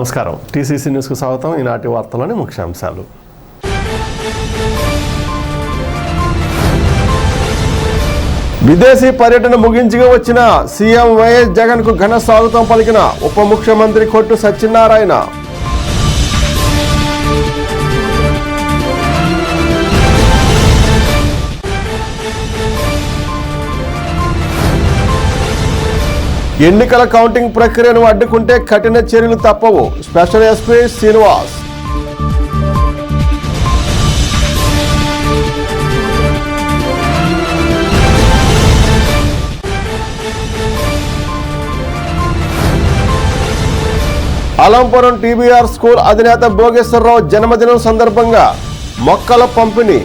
నమస్కారం. టీసీసీ న్యూస్కు స్వాగతం. ఈనాటి వార్తలోని ముఖ్యాంశాలు. విదేశీ పర్యటన ముగించుకు వచ్చిన సీఎం వైఎస్ జగన్కు ఘన స్వాగతం పలికిన ఉప ముఖ్యమంత్రి కొట్టు సత్యనారాయణ. ఎన్నికల కౌంటింగ్ ప్రక్రియను అడ్డుకుంటే కఠిన చర్యలు తప్పవు. Special SP Srinivas. Alampuram TBR school అధినేత భోగేశ్వరరావు జన్మదినం సందర్భంగా మొక్కల పంపిణీ.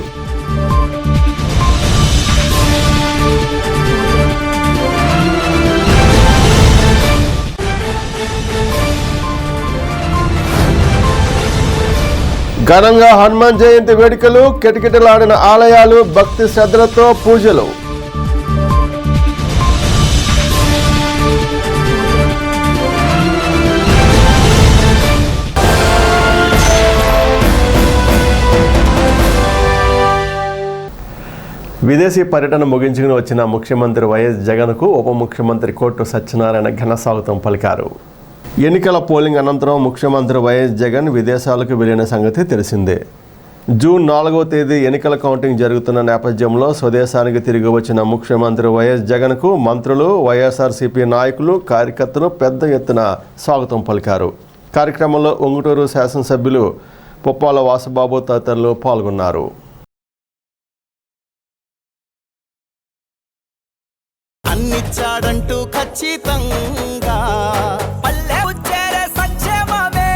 ఘనంగా హనుమాన్ జయంతి వేడుకలు. కిటకిటలాడిన ఆలయాలు. భక్తి శ్రద్ధలతో పూజలు. విదేశీ పర్యటన ముగించుకుని వచ్చిన ముఖ్యమంత్రి వైఎస్ జగన్కు ఉప ముఖ్యమంత్రి కొట్టు సత్యనారాయణ ఘన స్వాగతం పలికారు. ఎన్నికల పోలింగ్ అనంతరం ముఖ్యమంత్రి వైఎస్ జగన్ విదేశాలకు వెళ్లిన సంగతి తెలిసిందే. జూన్ 4వ తేదీ ఎన్నికల కౌంటింగ్ జరుగుతున్న నేపథ్యంలో స్వదేశానికి తిరిగి వచ్చిన ముఖ్యమంత్రి వైఎస్ జగన్కు మంత్రులు, వైఎస్ఆర్సీపీ నాయకులు, కార్యకర్తలు పెద్ద ఎత్తున స్వాగతం పలికారు. కార్యక్రమంలో ఉంగుటూరు శాసనసభ్యులు పుప్పాల వాసుబాబు తదితరులు పాల్గొన్నారు. అన్నిచ్చాడంటూ ఖచ్చితంగా పల్లె ఉచ్చేరే సంక్షేమమే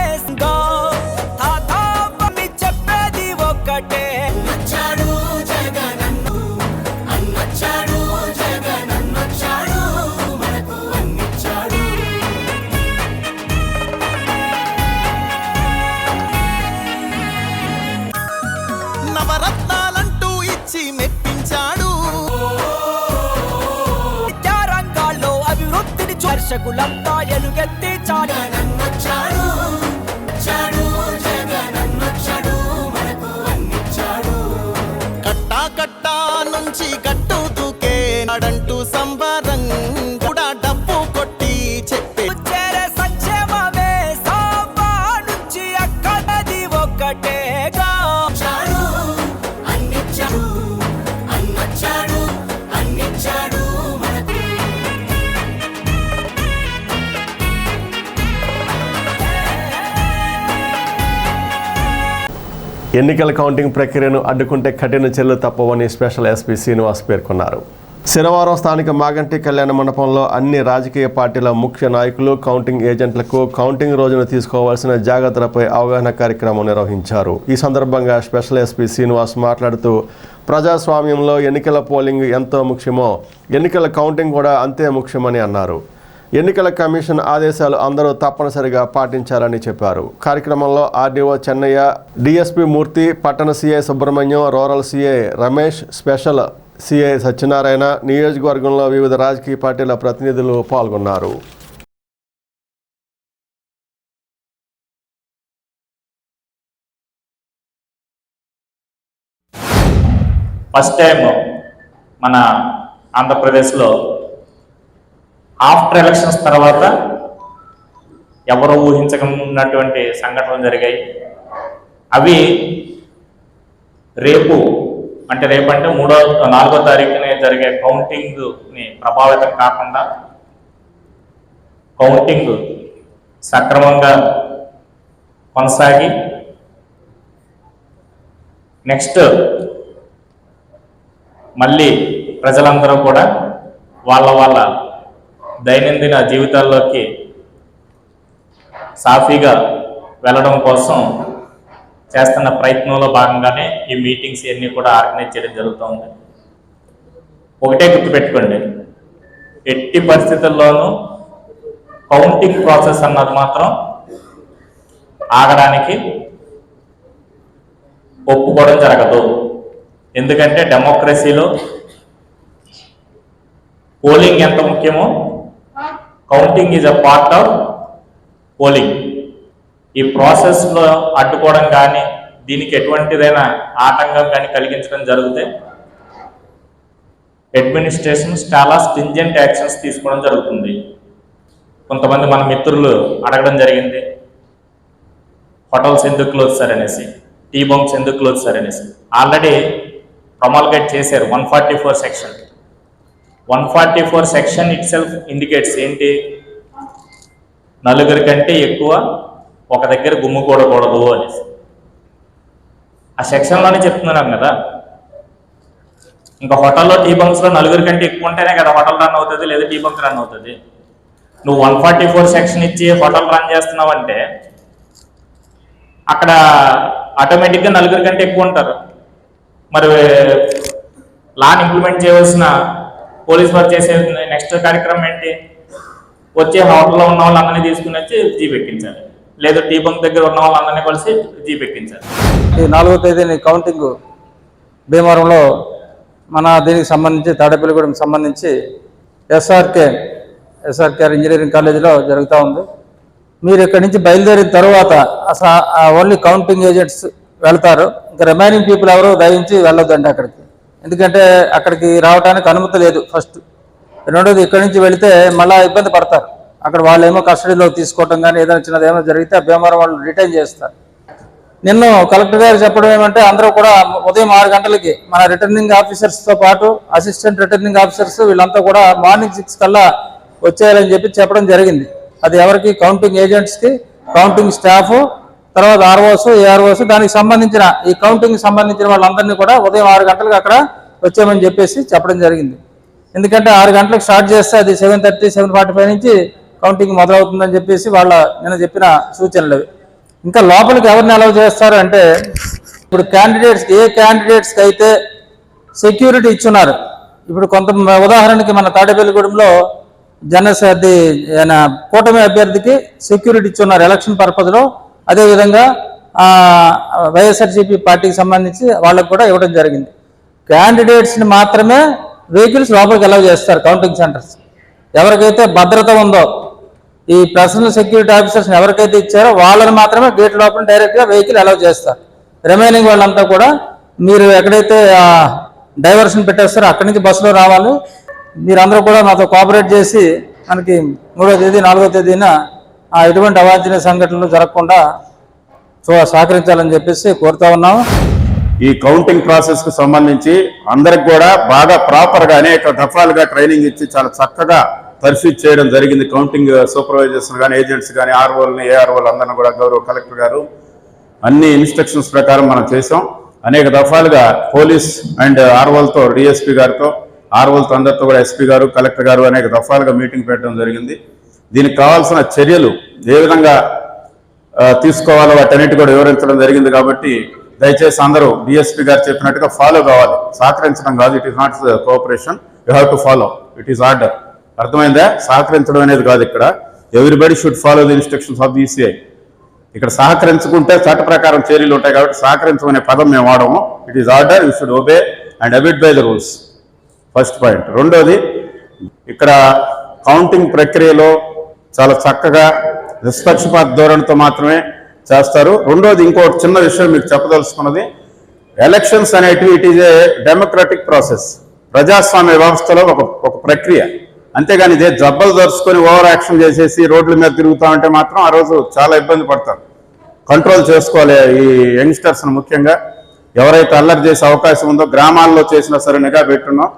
చెప్పేది ఒక్కటే. నచ్చాడు జగనన్ను, అన్నచ్చాడు జగనన్నచ్చాడు, మనకు అన్నిచ్చాడు. నవరత్నాలంటూ ఇచ్చి మెప్పించాడు. దర్శకులంతా ఎలుగెత్తి చాడు జగనన్నొచ్చాడు, మనకు అన్నిచ్చాడు. కట్టా కట్టా నుంచి గట్టు దూకే నాడంటూ సంబరంగా డబ్బు కొట్టి చెప్పి చేరే సంక్షేమమే సాంబా నుంచి అక్కడది ఒక్కటేగా. అన్నిచ్చాడు అన్నచ్చాడు అన్నిచ్చాడు. ఎన్నికల కౌంటింగ్ ప్రక్రియను అడ్డుకుంటే కఠిన చర్యలు తప్పవని స్పెషల్ ఎస్పీ శ్రీనివాస్ పేర్కొన్నారు. శనివారం స్థానిక మాగంటి కళ్యాణ మండపంలో అన్ని రాజకీయ పార్టీల ముఖ్య నాయకులు, కౌంటింగ్ ఏజెంట్లకు కౌంటింగ్ రోజున తీసుకోవాల్సిన జాగ్రత్తలపై అవగాహన కార్యక్రమం నిర్వహించారు. ఈ సందర్భంగా స్పెషల్ ఎస్పీ శ్రీనివాస్ మాట్లాడుతూ ప్రజాస్వామ్యంలో ఎన్నికల పోలింగ్ ఎంతో ముఖ్యమో ఎన్నికల కౌంటింగ్ కూడా అంతే ముఖ్యమని అన్నారు. ఎన్నికల కమిషన్ ఆదేశాలు అందరూ తప్పనిసరిగా పాటించాలని చెప్పారు. కార్యక్రమంలో ఆర్డీఓ చెన్నయ్య, డిఎస్పీ మూర్తి, పట్టణ CI Subrahmanyam, rural CI Ramesh, special CI Satyanarayana, నియోజకవర్గంలో వివిధ రాజకీయ పార్టీల ప్రతినిధులు పాల్గొన్నారు. ఫస్ట్ టైం మన ఆంధ్రప్రదేశ్లో ఆఫ్టర్ ఎలక్షన్స్ తర్వాత ఎవరు ఊహించకున్నటువంటి సంఘటనలు జరిగాయి. అవి రేపు అంటే 4వ తారీఖునే జరిగే కౌంటింగ్ని ప్రభావితం కాకుండా కౌంటింగ్ సక్రమంగా కొనసాగి నెక్స్ట్ మళ్ళీ ప్రజలందరూ కూడా వాళ్ళ దైనందిన జీవితాల్లోకి సాఫీగా వెళ్ళడం కోసం చేస్తున్న ప్రయత్నంలో భాగంగానే ఈ మీటింగ్స్ ఇవన్నీ కూడా ఆర్గనైజ్ చేయడం జరుగుతుంది. ఒకటే గుర్తుపెట్టుకోండి, ఎట్టి పరిస్థితుల్లోనూ కౌంటింగ్ ప్రాసెస్ అన్నది మాత్రం ఆగడానికి ఒప్పుకోవడం జరగదు. ఎందుకంటే డెమోక్రసీలో పోలింగ్ ఎంత ముఖ్యమో counting is a part of polling. ఈ ప్రాసెస్లో అడ్డుకోవడం కానీ దీనికి ఎటువంటిదైనా ఆటంకం కానీ కలిగించడం జరిగితే అడ్మినిస్ట్రేషన్ చాలా స్ట్రింజెంట్ యాక్షన్స్ తీసుకోవడం జరుగుతుంది. కొంతమంది మన మిత్రులు అడగడం జరిగింది, హోటల్స్ ఎందుకు క్లోజ్ సార్ అనేసి, టీ బంక్స్ ఎందుకు క్లోజ్ సార్ అనేసి. ఆల్రెడీ ప్రొమల్గేట్ చేశారు 144 section. 144 section it self indicates ఏంటి, నలుగురి కంటే ఎక్కువ ఒక దగ్గర గుమ్ముకూడకూడదు అనేసి. ఆ సెక్షన్లోనే చెప్తున్నాం కదా. ఇంకా హోటల్లో టీ బంక్స్లో నలుగురి కంటే ఎక్కువ ఉంటేనే కదా హోటల్ రన్ అవుతుంది, లేదా టీ బంక్ రన్ అవుతుంది. నువ్వు 144 సెక్షన్ ఇచ్చి హోటల్ రన్ చేస్తున్నావు అంటే అక్కడ ఆటోమేటిక్గా నలుగురి కంటే ఎక్కువ ఉంటారు. మరి లాని ఇంప్లిమెంట్ చేయవలసిన పోలీస్ వారు చేసే నెక్స్ట్ కార్యక్రమం ఏంటి, వచ్చే హోటల్లో ఉన్న వాళ్ళందరినీ తీసుకుని వచ్చి జీప్ ఎక్కించాలి, లేదా టీ బంక్ దగ్గర ఉన్న వాళ్ళందరినీ కలిసి జీప్ ఎక్కించాలి. ఈ 4వ తేదీని కౌంటింగ్ భీమవరంలో మన దీనికి సంబంధించి తాడేపల్లిగూడెం సంబంధించి ఎస్ఆర్కేఆర్ ఇంజనీరింగ్ కాలేజీలో జరుగుతూ ఉంది. మీరు ఇక్కడి నుంచి బయలుదేరిన తర్వాత అసలు ఓన్లీ కౌంటింగ్ ఏజెంట్స్ వెళ్తారు, ఇంకా రిమైనింగ్ పీపుల్ ఎవరు దయించి వెళ్ళొద్దండి అక్కడికి. ఎందుకంటే అక్కడికి రావడానికి అనుమతి లేదు ఫస్ట్. రెండోది ఇక్కడి నుంచి వెళితే మళ్ళీ ఇబ్బంది పడతారు. అక్కడ వాళ్ళు ఏమో కస్టడీలో తీసుకోవటం కానీ ఏదైనా చిన్నది ఏమో జరిగితే భీమవరం వాళ్ళు రిటైన్ చేస్తారు. నిన్ను కలెక్టర్ గారు చెప్పడం ఏమంటే అందరూ కూడా ఉదయం 6 గంటలకి మన రిటర్నింగ్ ఆఫీసర్స్తో పాటు అసిస్టెంట్ రిటర్నింగ్ ఆఫీసర్స్ వీళ్ళంతా కూడా మార్నింగ్ 6 కల్లా వచ్చేయాలని చెప్పడం జరిగింది. అది ఎవరికి, కౌంటింగ్ ఏజెంట్స్కి, కౌంటింగ్ స్టాఫ్, తర్వాత ఆర్ఓస్, ఏఆర్ఓస్, దానికి సంబంధించిన ఈ కౌంటింగ్ సంబంధించిన వాళ్ళందరినీ కూడా ఉదయం 6 గంటలకు అక్కడ వచ్చామని చెప్పడం జరిగింది. ఎందుకంటే 6 గంటలకు స్టార్ట్ చేస్తే అది 7:30, 7:45 నుంచి కౌంటింగ్ మొదలవుతుందని వాళ్ళ నేను చెప్పిన సూచనలు. ఇంకా లోపలికి ఎవరిని అలౌ చేస్తారు అంటే, ఇప్పుడు క్యాండిడేట్స్కి ఏ క్యాండిడేట్స్కి అయితే సెక్యూరిటీ ఇచ్చున్నారు, ఇప్పుడు కొంత ఉదాహరణకి మన తాడేపల్లిగూడెంలో కూటమి అభ్యర్థికి సెక్యూరిటీ ఇచ్చున్నారు ఎలక్షన్ పర్పస్లో. అదేవిధంగా వైఎస్ఆర్సీపీ పార్టీకి సంబంధించి వాళ్ళకు కూడా ఇవ్వడం జరిగింది. క్యాండిడేట్స్ని మాత్రమే వెహికల్స్ లోపలికి అలౌ చేస్తారు కౌంటింగ్ సెంటర్స్. ఎవరికైతే భద్రత ఉందో, ఈ పర్సనల్ సెక్యూరిటీ ఆఫీసర్స్ని ఎవరికైతే ఇచ్చారో వాళ్ళని మాత్రమే గేట్ లోపల డైరెక్ట్గా వెహికల్ అలౌ చేస్తారు. రిమైనింగ్ వాళ్ళంతా కూడా మీరు ఎక్కడైతే డైవర్షన్ పెట్టేస్తారో అక్కడి నుంచి బస్సులో రావాలి. మీరందరూ కూడా మాతో కోఆపరేట్ చేసి మనకి 3వ తేదీ 4వ తేదీన ఎటువంటి అవాంఛనీయ సంఘటనలు జరగకుండా సహకరించాలని కోరుతా ఉన్నాము. ఈ కౌంటింగ్ ప్రాసెస్ కు సంబంధించి అందరికి కూడా బాగా ప్రాపర్ గా అనేక దఫాలుగా ట్రైనింగ్ ఇచ్చి చాలా చక్కగా పరిశీలి చేయడం జరిగింది. కౌంటింగ్ సూపర్వైజర్స్ కానీ, ఏజెంట్స్ కానీ, ఆర్ఓల్ని, ఏఆర్ఓలు అందరిని కూడా గౌరవ కలెక్టర్ గారు అన్ని ఇన్స్ట్రక్షన్స్ ప్రకారం మనం చేసాం. అనేక దఫాలుగా పోలీస్ అండ్ ఆర్ఓలతో, డిఎస్పీ గారితో, ఆర్ఓలతో అందరితో కూడా ఎస్పీ గారు, కలెక్టర్ గారు అనేక దఫాలుగా మీటింగ్ పెట్టడం జరిగింది. దీనికి కావాల్సిన చర్యలు ఏ విధంగా తీసుకోవాలో వాటన్నిటి కూడా వివరించడం జరిగింది. కాబట్టి దయచేసి అందరూ డిఎస్పీ గారు చెప్పినట్టుగా ఫాలో కావాలి. సహకరించడం కాదు, it is not cooperation, you have to follow, it is order. అర్థమైందా? సహకరించడం అనేది కాదు. ఇక్కడ everybody should follow the instructions of the ECI. ఇక్కడ సహకరించుకుంటే చట్ట ప్రకారం చర్యలు ఉంటాయి కాబట్టి సహకరించమనే పదం మేము వాడము. It is order, you should obey and abide by the rules. First point. రెండోది, ఇక్కడ కౌంటింగ్ ప్రక్రియలో చాలా చక్కగా నిష్పక్షపాత ధోరణితో మాత్రమే చేస్తారు. రెండోది, ఇంకోటి చిన్న విషయం మీకు చెప్పదలుచుకున్నది, ఎలక్షన్స్ అనేటివి it is a democratic process. ప్రజాస్వామ్య వ్యవస్థలో ఒక ప్రక్రియ. అంతేగాని ఇదే జబ్బలు దరుచుకొని ఓవర్ యాక్షన్ చేసేసి రోడ్ల మీద తిరుగుతా ఉంటే మాత్రం ఆ రోజు చాలా ఇబ్బంది పడతారు. కంట్రోల్ చేసుకోవాలి ఈ యంగ్స్టర్స్ను. ముఖ్యంగా ఎవరైతే అల్లరి చేసే అవకాశం ఉందో గ్రామాల్లో చేసినా సరే నిఘా పెట్టున్నాం.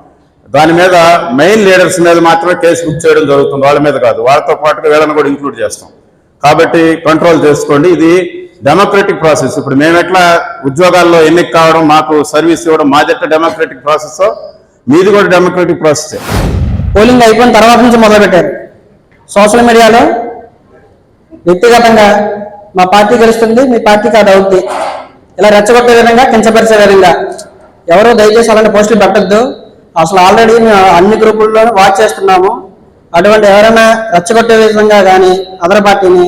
దాని మీద మెయిన్ లీడర్స్ మీద మాత్రమే కేసు బుక్ చేయడం జరుగుతుంది, వాళ్ళ మీద కాదు. వాళ్ళతో పాటుగా వీళ్ళని కూడా ఇంక్లూడ్ చేస్తాం. కాబట్టి కంట్రోల్ చేసుకోండి. ఇది డెమోక్రటిక్ ప్రాసెస్. ఇప్పుడు మేము ఎట్లా ఉద్యోగాల్లో ఎన్నిక కావడం, మాకు సర్వీస్ ఇవ్వడం, మాదెట్లా డెమోక్రటిక్ ప్రాసెస్, మీది కూడా డెమోక్రటిక్ ప్రాసెస్. పోలింగ్ అయిపోయిన తర్వాత నుంచి మొదలుపెట్టారు. సోషల్ మీడియాలో వ్యక్తిగతంగా మా పార్టీ గెలుస్తుంది, మీ పార్టీకి అది అవుద్ది, ఇలా రెచ్చగొట్టే విధంగా, కించపరిచే విధంగా ఎవరో దయచేసి అలాంటి పోస్టులు పెట్టద్దు. అసలు ఆల్రెడీ మేము అన్ని గ్రూపుల్లోనూ వాచ్ చేస్తున్నాము. అటువంటి ఎవరైనా రెచ్చగొట్టే విధంగా కానీ, అదర్ పార్టీని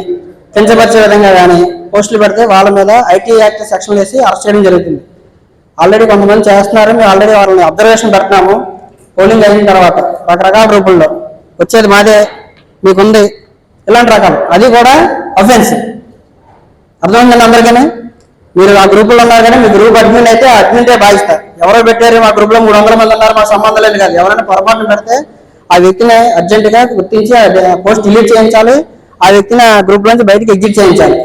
కించపరిచే విధంగా కానీ పోస్టులు పెడితే వాళ్ళ మీద ఐటీ యాక్ట్ సెక్షన్ వేసి అరెస్ట్ చేయడం జరుగుతుంది. ఆల్రెడీ కొంతమంది చేస్తున్నారు. మేము ఆల్రెడీ వాళ్ళని అబ్జర్వేషన్ పెడుతున్నాము. పోలింగ్ అయిన తర్వాత రకరకాల రూపంలో వచ్చేది మాదే, మీకుంది, ఇలాంటి రకాలు, అది కూడా అఫెన్స్. అర్థమైందండి అందరికీ? మీరు ఆ గ్రూపులో ఉన్నారు కానీ మీ గ్రూప్ అడ్మిన్ అయితే అడ్మిన్టే బాధిస్తారు. ఎవరో పెట్టారు మా గ్రూప్లో 300 మంది ఉన్నారు, మా సంబంధం లేదు కాదు. ఎవరైనా పొరపాటున పెడితే ఆ వ్యక్తిని అర్జెంటుగా గుర్తించి పోస్ట్ డిలీట్ చేయించాలి, ఆ వ్యక్తిని ఆ గ్రూప్ నుంచి బయటకు ఎగ్జిట్ చేయించాలి.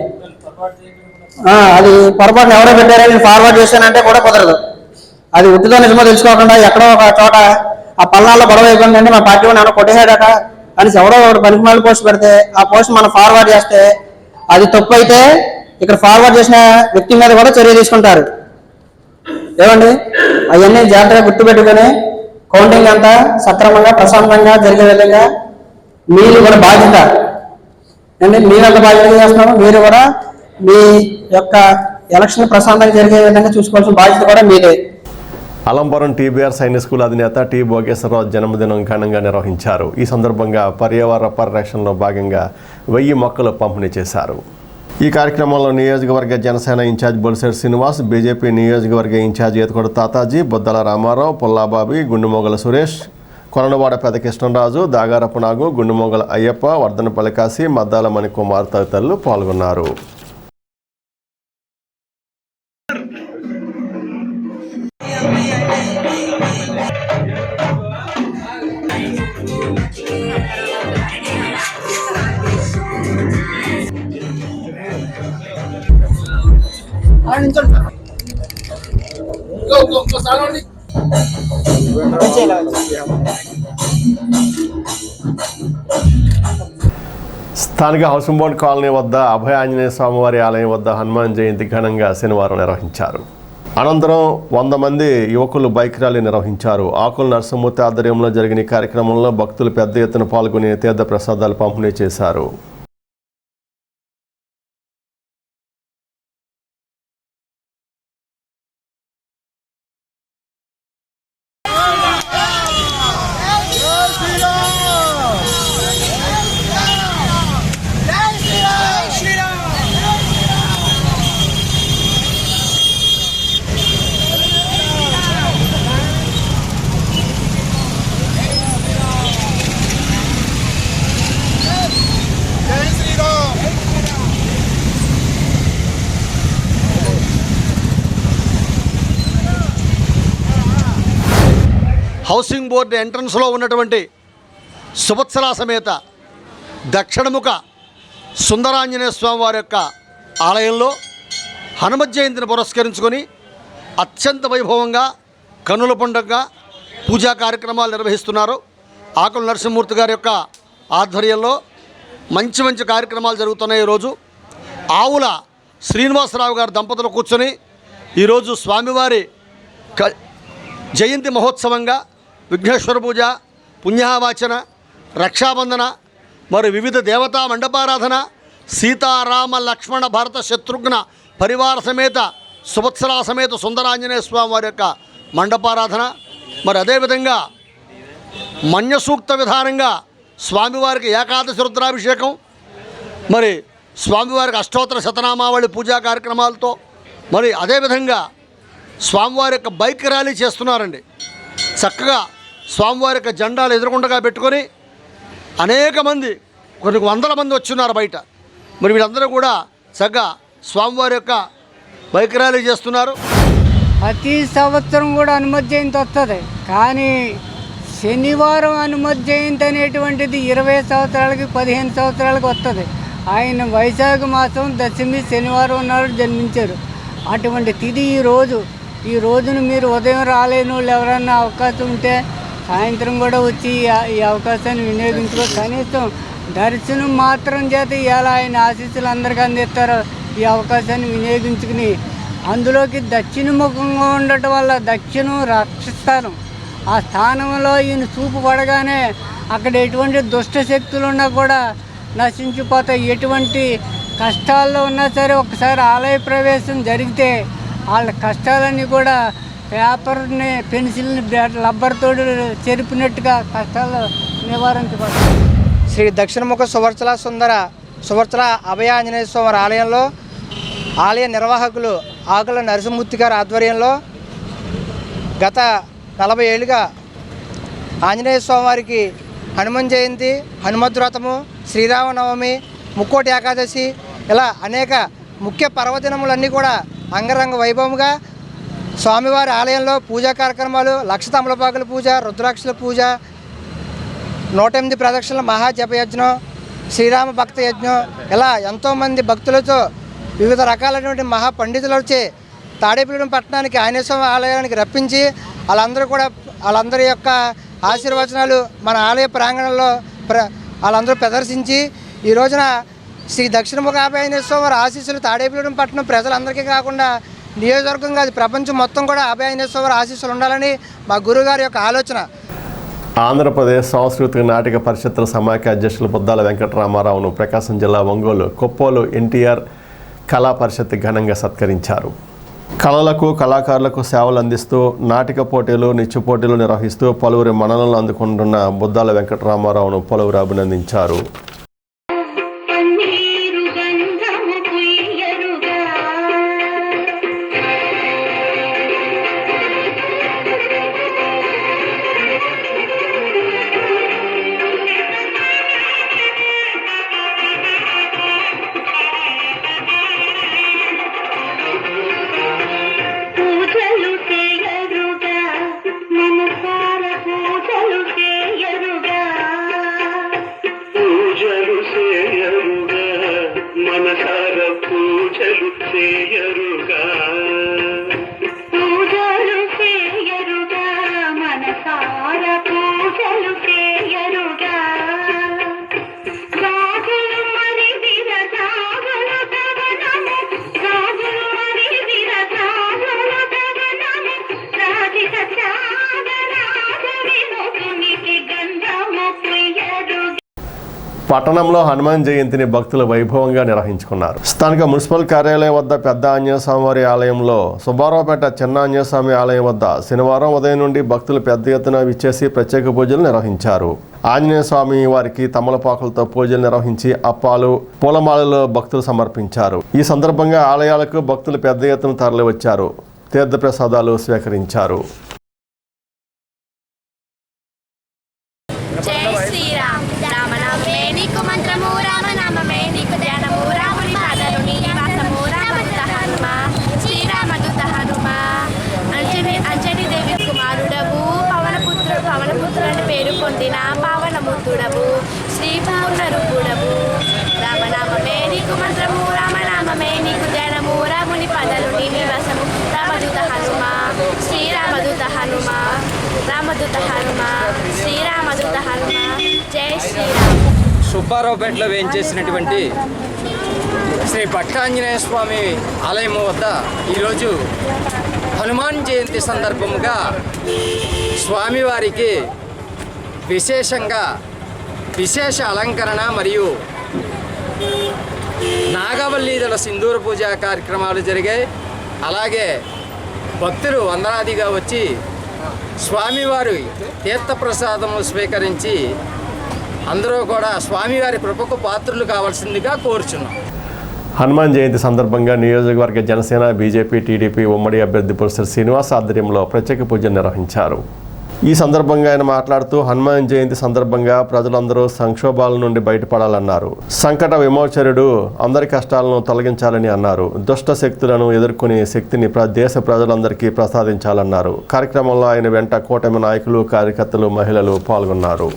అది పొరపాటున ఎవరో పెట్టారని నేను ఫార్వర్డ్ చేశానంటే కూడా కుదరదు. అది ఉట్టిదో నిజమో తెలుసుకోకుండా ఎక్కడో ఒక చోట ఆ పల్నాల్లో గొడవ అయిపోయిందంటే మా పార్టీ వాడు కొట్టేసాడట అని ఎవరో ఒకటి పనికిమాలిన పోస్ట్ పెడితే ఆ పోస్ట్ మనం ఫార్వర్డ్ చేస్తే అది తప్పు అయితే ఇక్కడ ఫార్వర్డ్ చేసిన వ్యక్తి మీద కూడా చర్య తీసుకుంటారు. ఏమండి? అవన్నీ జాగ్రత్తగా గుర్తుపెట్టుకొని కౌంటింగ్ అంతా సక్రమంగా ప్రశాంతంగా జరిగే విధంగా మీరు కూడా బాధ్యత అండి. మీరు ఎంత బాధ్యత చేస్తున్నారో మీరు కూడా మీ యొక్క ఎలక్షన్ ప్రశాంతంగా జరిగే విధంగా చూసుకోవాల్సిన బాధ్యత కూడా మీదే. అలంపురం టీబీఆర్ సైనిక్ స్కూల్ అధినేత టి భోగేశ్వరరావు జన్మదినం ఘనంగా నిర్వహించారు. ఈ సందర్భంగా పర్యావరణ పరిరక్షణలో భాగంగా 1000 మొక్కలు పంపిణీ చేశారు. ఈ కార్యక్రమంలో నియోజకవర్గ జనసేన ఇన్ఛార్జ్ బొలిశెట్టి శ్రీనివాస్, బీజేపీ నియోజకవర్గ ఇన్ఛార్జ్ ఏతుకొడ తాతాజీ, బొద్దల రామారావు, పుల్లాబాబి, గుండుమోగల సురేష్, కొరణవాడ పెద్ద కృష్ణరాజు, దాగారపు నాగు, గుండుమోగల అయ్యప్ప, వర్ధనపల్లి కాశీ, మద్దాల మణికుమార్ తదితరులు పాల్గొన్నారు. స్థానిక హౌసింగ్ బోర్డ్ కాలనీ వద్ద అభయ ఆంజనేయ స్వామివారి ఆలయం వద్ద హనుమాన్ జయంతి ఘనంగా శనివారం నిర్వహించారు. అనంతరం 100 మంది యువకులు బైక్ ర్యాలీ నిర్వహించారు. ఆకుల నరసింహమూర్తి ఆధ్వర్యంలో జరిగిన ఈ కార్యక్రమంలో భక్తులు పెద్ద ఎత్తున పాల్గొని తీర్థ ప్రసాదాలు పంపిణీ చేశారు. హౌసింగ్ బోర్డు ఎంట్రన్స్లో ఉన్నటువంటి సువత్సల సమేత దక్షిణముఖ సుందరాంజనేయ స్వామి వారి యొక్క ఆలయంలో హనుమత్ జయంతిని పురస్కరించుకొని అత్యంత వైభవంగా కన్నుల పండుగగా పూజా కార్యక్రమాలు నిర్వహిస్తున్నారు. ఆకుల నరసింహమూర్తి గారి యొక్క ఆధ్వర్యంలో మంచి మంచి కార్యక్రమాలు జరుగుతున్నాయి. ఈరోజు ఆవుల శ్రీనివాసరావు గారు దంపతులు కూర్చొని ఈరోజు స్వామివారి జయంతి మహోత్సవంగా విఘ్నేశ్వర పూజ, పుణ్యావాచన, రక్షాబంధన, మరి వివిధ దేవతా మండపారాధన, సీతారామ లక్ష్మణ భరత శత్రుఘ్న పరివార సమేత సువత్సల సమేత సుందరాంజనేయ స్వామి వారి యొక్క మండపారాధన, మరి అదేవిధంగా మన్యసూక్త విధానంగా స్వామివారికి ఏకాదశి రుద్రాభిషేకం, మరి స్వామివారికి అష్టోత్తర శతనామావళి పూజా కార్యక్రమాలతో, మరి అదేవిధంగా స్వామివారి యొక్క బైక్ ర్యాలీ చేస్తున్నారండి. చక్కగా స్వామివారి యొక్క జెండాలు ఎదురుగుండగా పెట్టుకొని అనేక మంది, కొన్ని 100 మంది వచ్చున్నారు బయట. మరి వీళ్ళందరూ కూడా చక్కగా స్వామివారి యొక్క బైక్ ర్యాలీ చేస్తున్నారు. ప్రతి సంవత్సరం కూడా హనుమత్ జయంతి వస్తుంది, కానీ శనివారం హనుమత్ జయంతి అనేటువంటిది 20 సంవత్సరాలకి 15 సంవత్సరాలకి వస్తుంది. ఆయన వైశాఖ మాసం దశమి శనివారం నాడు జన్మించారు. అటువంటి తిథి ఈ రోజును మీరు ఉదయం రాలేని వాళ్ళు ఎవరన్నా అవకాశం ఉంటే సాయంత్రం కూడా వచ్చి ఈ అవకాశాన్ని వినియోగించుకో. కనీసం దర్శనం మాత్రం చేత ఇవాళ ఆయన ఆశీస్సులు అందరికీ అందిస్తారు. ఈ అవకాశాన్ని వినియోగించుకుని అందులోకి దక్షిణముఖంగా ఉండటం వల్ల దక్షిణం రక్షిస్తాను. ఆ స్థానంలో ఈయన చూపు పడగానే అక్కడ ఎటువంటి దుష్ట శక్తులు ఉన్నా కూడా నశించిపోతాయి. ఎటువంటి కష్టాల్లో ఉన్నా సరే ఒకసారి ఆలయ ప్రవేశం జరిగితే వాళ్ళ కష్టాలన్నీ కూడా పేపర్ని, పెన్సిల్ని, రబ్బర్తో చెరిపినట్టుగా కష్టాలు నివారించబడతాయి. శ్రీ దక్షిణముఖ సువర్చల అభయ ఆంజనేయ స్వామి ఆలయంలో ఆలయ నిర్వాహకులు ఆకుల నరసింహమూర్తి గారి ఆధ్వర్యంలో గత 40 ఏళ్ళుగా ఆంజనేయ స్వామివారికి హనుమాన్ జయంతి, హనుమద్ వ్రతము, శ్రీరామనవమి, ముక్కోటి ఏకాదశి ఇలా అనేక ముఖ్య పర్వదినములన్నీ కూడా అంగరంగ వైభవంగా స్వామివారి ఆలయంలో పూజా కార్యక్రమాలు, లక్ష తమలపాకుల పూజ, రుద్రాక్షల పూజ, 108 ప్రదక్షిణల మహాజపయజ్ఞం, శ్రీరామ భక్త యజ్ఞం, ఇలా ఎంతోమంది భక్తులతో వివిధ రకాలైనటువంటి మహాపండితులు వచ్చి తాడేపల్లిగూడెం పట్టణానికి ఆంజనేయస్వామి ఆలయానికి రప్పించి వాళ్ళందరి యొక్క ఆశీర్వచనాలు మన ఆలయ ప్రాంగణంలో వాళ్ళందరూ ప్రదర్శించి ఈ రోజున శ్రీ దక్షిణముఖ ఆంజనేయస్వామి వారి ఆశీస్సులు తాడేపల్లిగూడెం పట్టణం ప్రజలందరికీ కాకుండా నియోజకవర్గం కాదు ప్రపంచం మొత్తం కూడా ఆంజనేయస్వామి వారి ఆశీస్సులు ఉండాలని మా గురుగారి యొక్క ఆలోచన. ఆంధ్రప్రదేశ్ సాంస్కృతిక నాటక పరిషత్తుల సమాఖ్య అధ్యక్షులు బుద్దాల వెంకటరామారావును ప్రకాశం జిల్లా ఒంగోలు కొప్పోలు ఎన్టీఆర్ కళా పరిషత్ ఘనంగా సత్కరించారు. కళలకు కళాకారులకు సేవలు అందిస్తూ నాటిక పోటీలు, నిత్య పోటీలు నిర్వహిస్తూ పలువురి మన్ననలు అందుకుంటున్న బుద్దాల వెంకటరామారావును పలువురు అభినందించారు. పట్టణంలో హనుమాన్ జయంతిని భక్తులు వైభవంగా నిర్వహించుకున్నారు. స్థానిక మున్సిపల్ కార్యాలయం వద్ద పెద్ద ఆంజనేయస్వామి ఆలయంలో, సుబ్బారావుపేట చిన్న ఆంజనేయస్వామి ఆలయం వద్ద శనివారం ఉదయం నుండి భక్తులు పెద్ద ఎత్తున విచ్చేసి ప్రత్యేక పూజలు నిర్వహించారు. ఆంజనేయ స్వామి వారికి తమలపాకులతో పూజలు నిర్వహించి అప్పాలు, పూలమాలలు భక్తులు సమర్పించారు. ఈ సందర్భంగా ఆలయాలకు భక్తులు పెద్ద ఎత్తున తరలివచ్చారు. తీర్థప్రసాదాలు స్వీకరించారు. జై శ్రీరామ్. రామనామమే నీకు మంత్రము, రామనామమే నీకు ధ్యానము, రాముని పాదలు నీ నివాసము, రామదూత హనుమ, శ్రీరామదూత హనుమ, అంజని దేవి కుమారుడవు, పవనపుత్రుని పేరు పొందిన పావనమూర్తుడవు, శ్రీ పూర్ణ రూపుడవు. రామనామమే నీకు మంత్రము, రామనామమే నీకు ధ్యానము, రాముని పాదలు నీ నివాసము, రామదూత హనుమ, శ్రీరామదూత హనుమ, రామదూత హనుమ, శ్రీరామదూత హనుమ. జై శ్రీరామ్. సుబ్బారావుపేటలో వేయించేసినటువంటి శ్రీ పట్టాంజనేయ స్వామి ఆలయం వద్ద ఈరోజు హనుమాన్ జయంతి సందర్భముగా స్వామివారికి విశేషంగా విశేష అలంకరణ మరియు నాగవల్లీదల సింధూర పూజ కార్యక్రమాలు జరిగాయి. అలాగే భక్తులు వందలాదిగా వచ్చి స్వామివారి తీర్థప్రసాదము స్వీకరించి అందరూ కూడా స్వామివారి కృపకు పాత్రులు కావాల్సిందిగా కోరుచున్నాం. హనుమాన్ జయంతి సందర్భంగా నియోజకవర్గ జనసేన, బీజేపీ, టీడీపీ ఉమ్మడి అభ్యర్థి పులసరి శ్రీనివాస్ ఆధ్వర్యంలో ప్రత్యేక పూజలు నిర్వహించారు. ఈ సందర్భంగా ఆయన మాట్లాడుతూ హనుమాన్ జయంతి సందర్భంగా ప్రజలందరూ సంక్షోభాల నుండి బయటపడాలన్నారు. సంకట విమోచనుడు అందరి కష్టాలను తొలగించాలని అన్నారు. దుష్ట శక్తులను ఎదుర్కొనే శక్తిని దేశ ప్రజలందరికీ ప్రసాదించాలన్నారు. కార్యక్రమంలో ఆయన వెంట కూటమి నాయకులు, కార్యకర్తలు, మహిళలు పాల్గొన్నారు.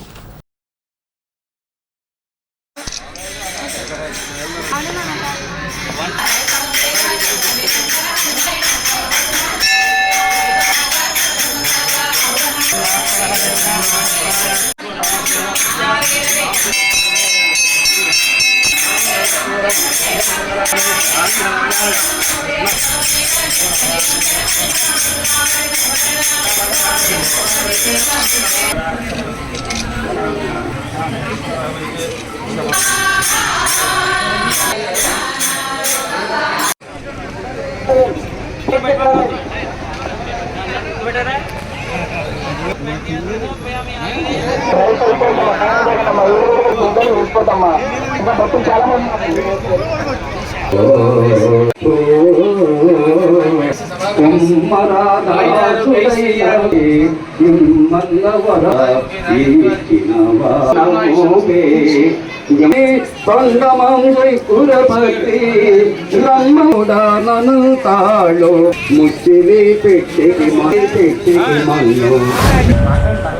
చాలా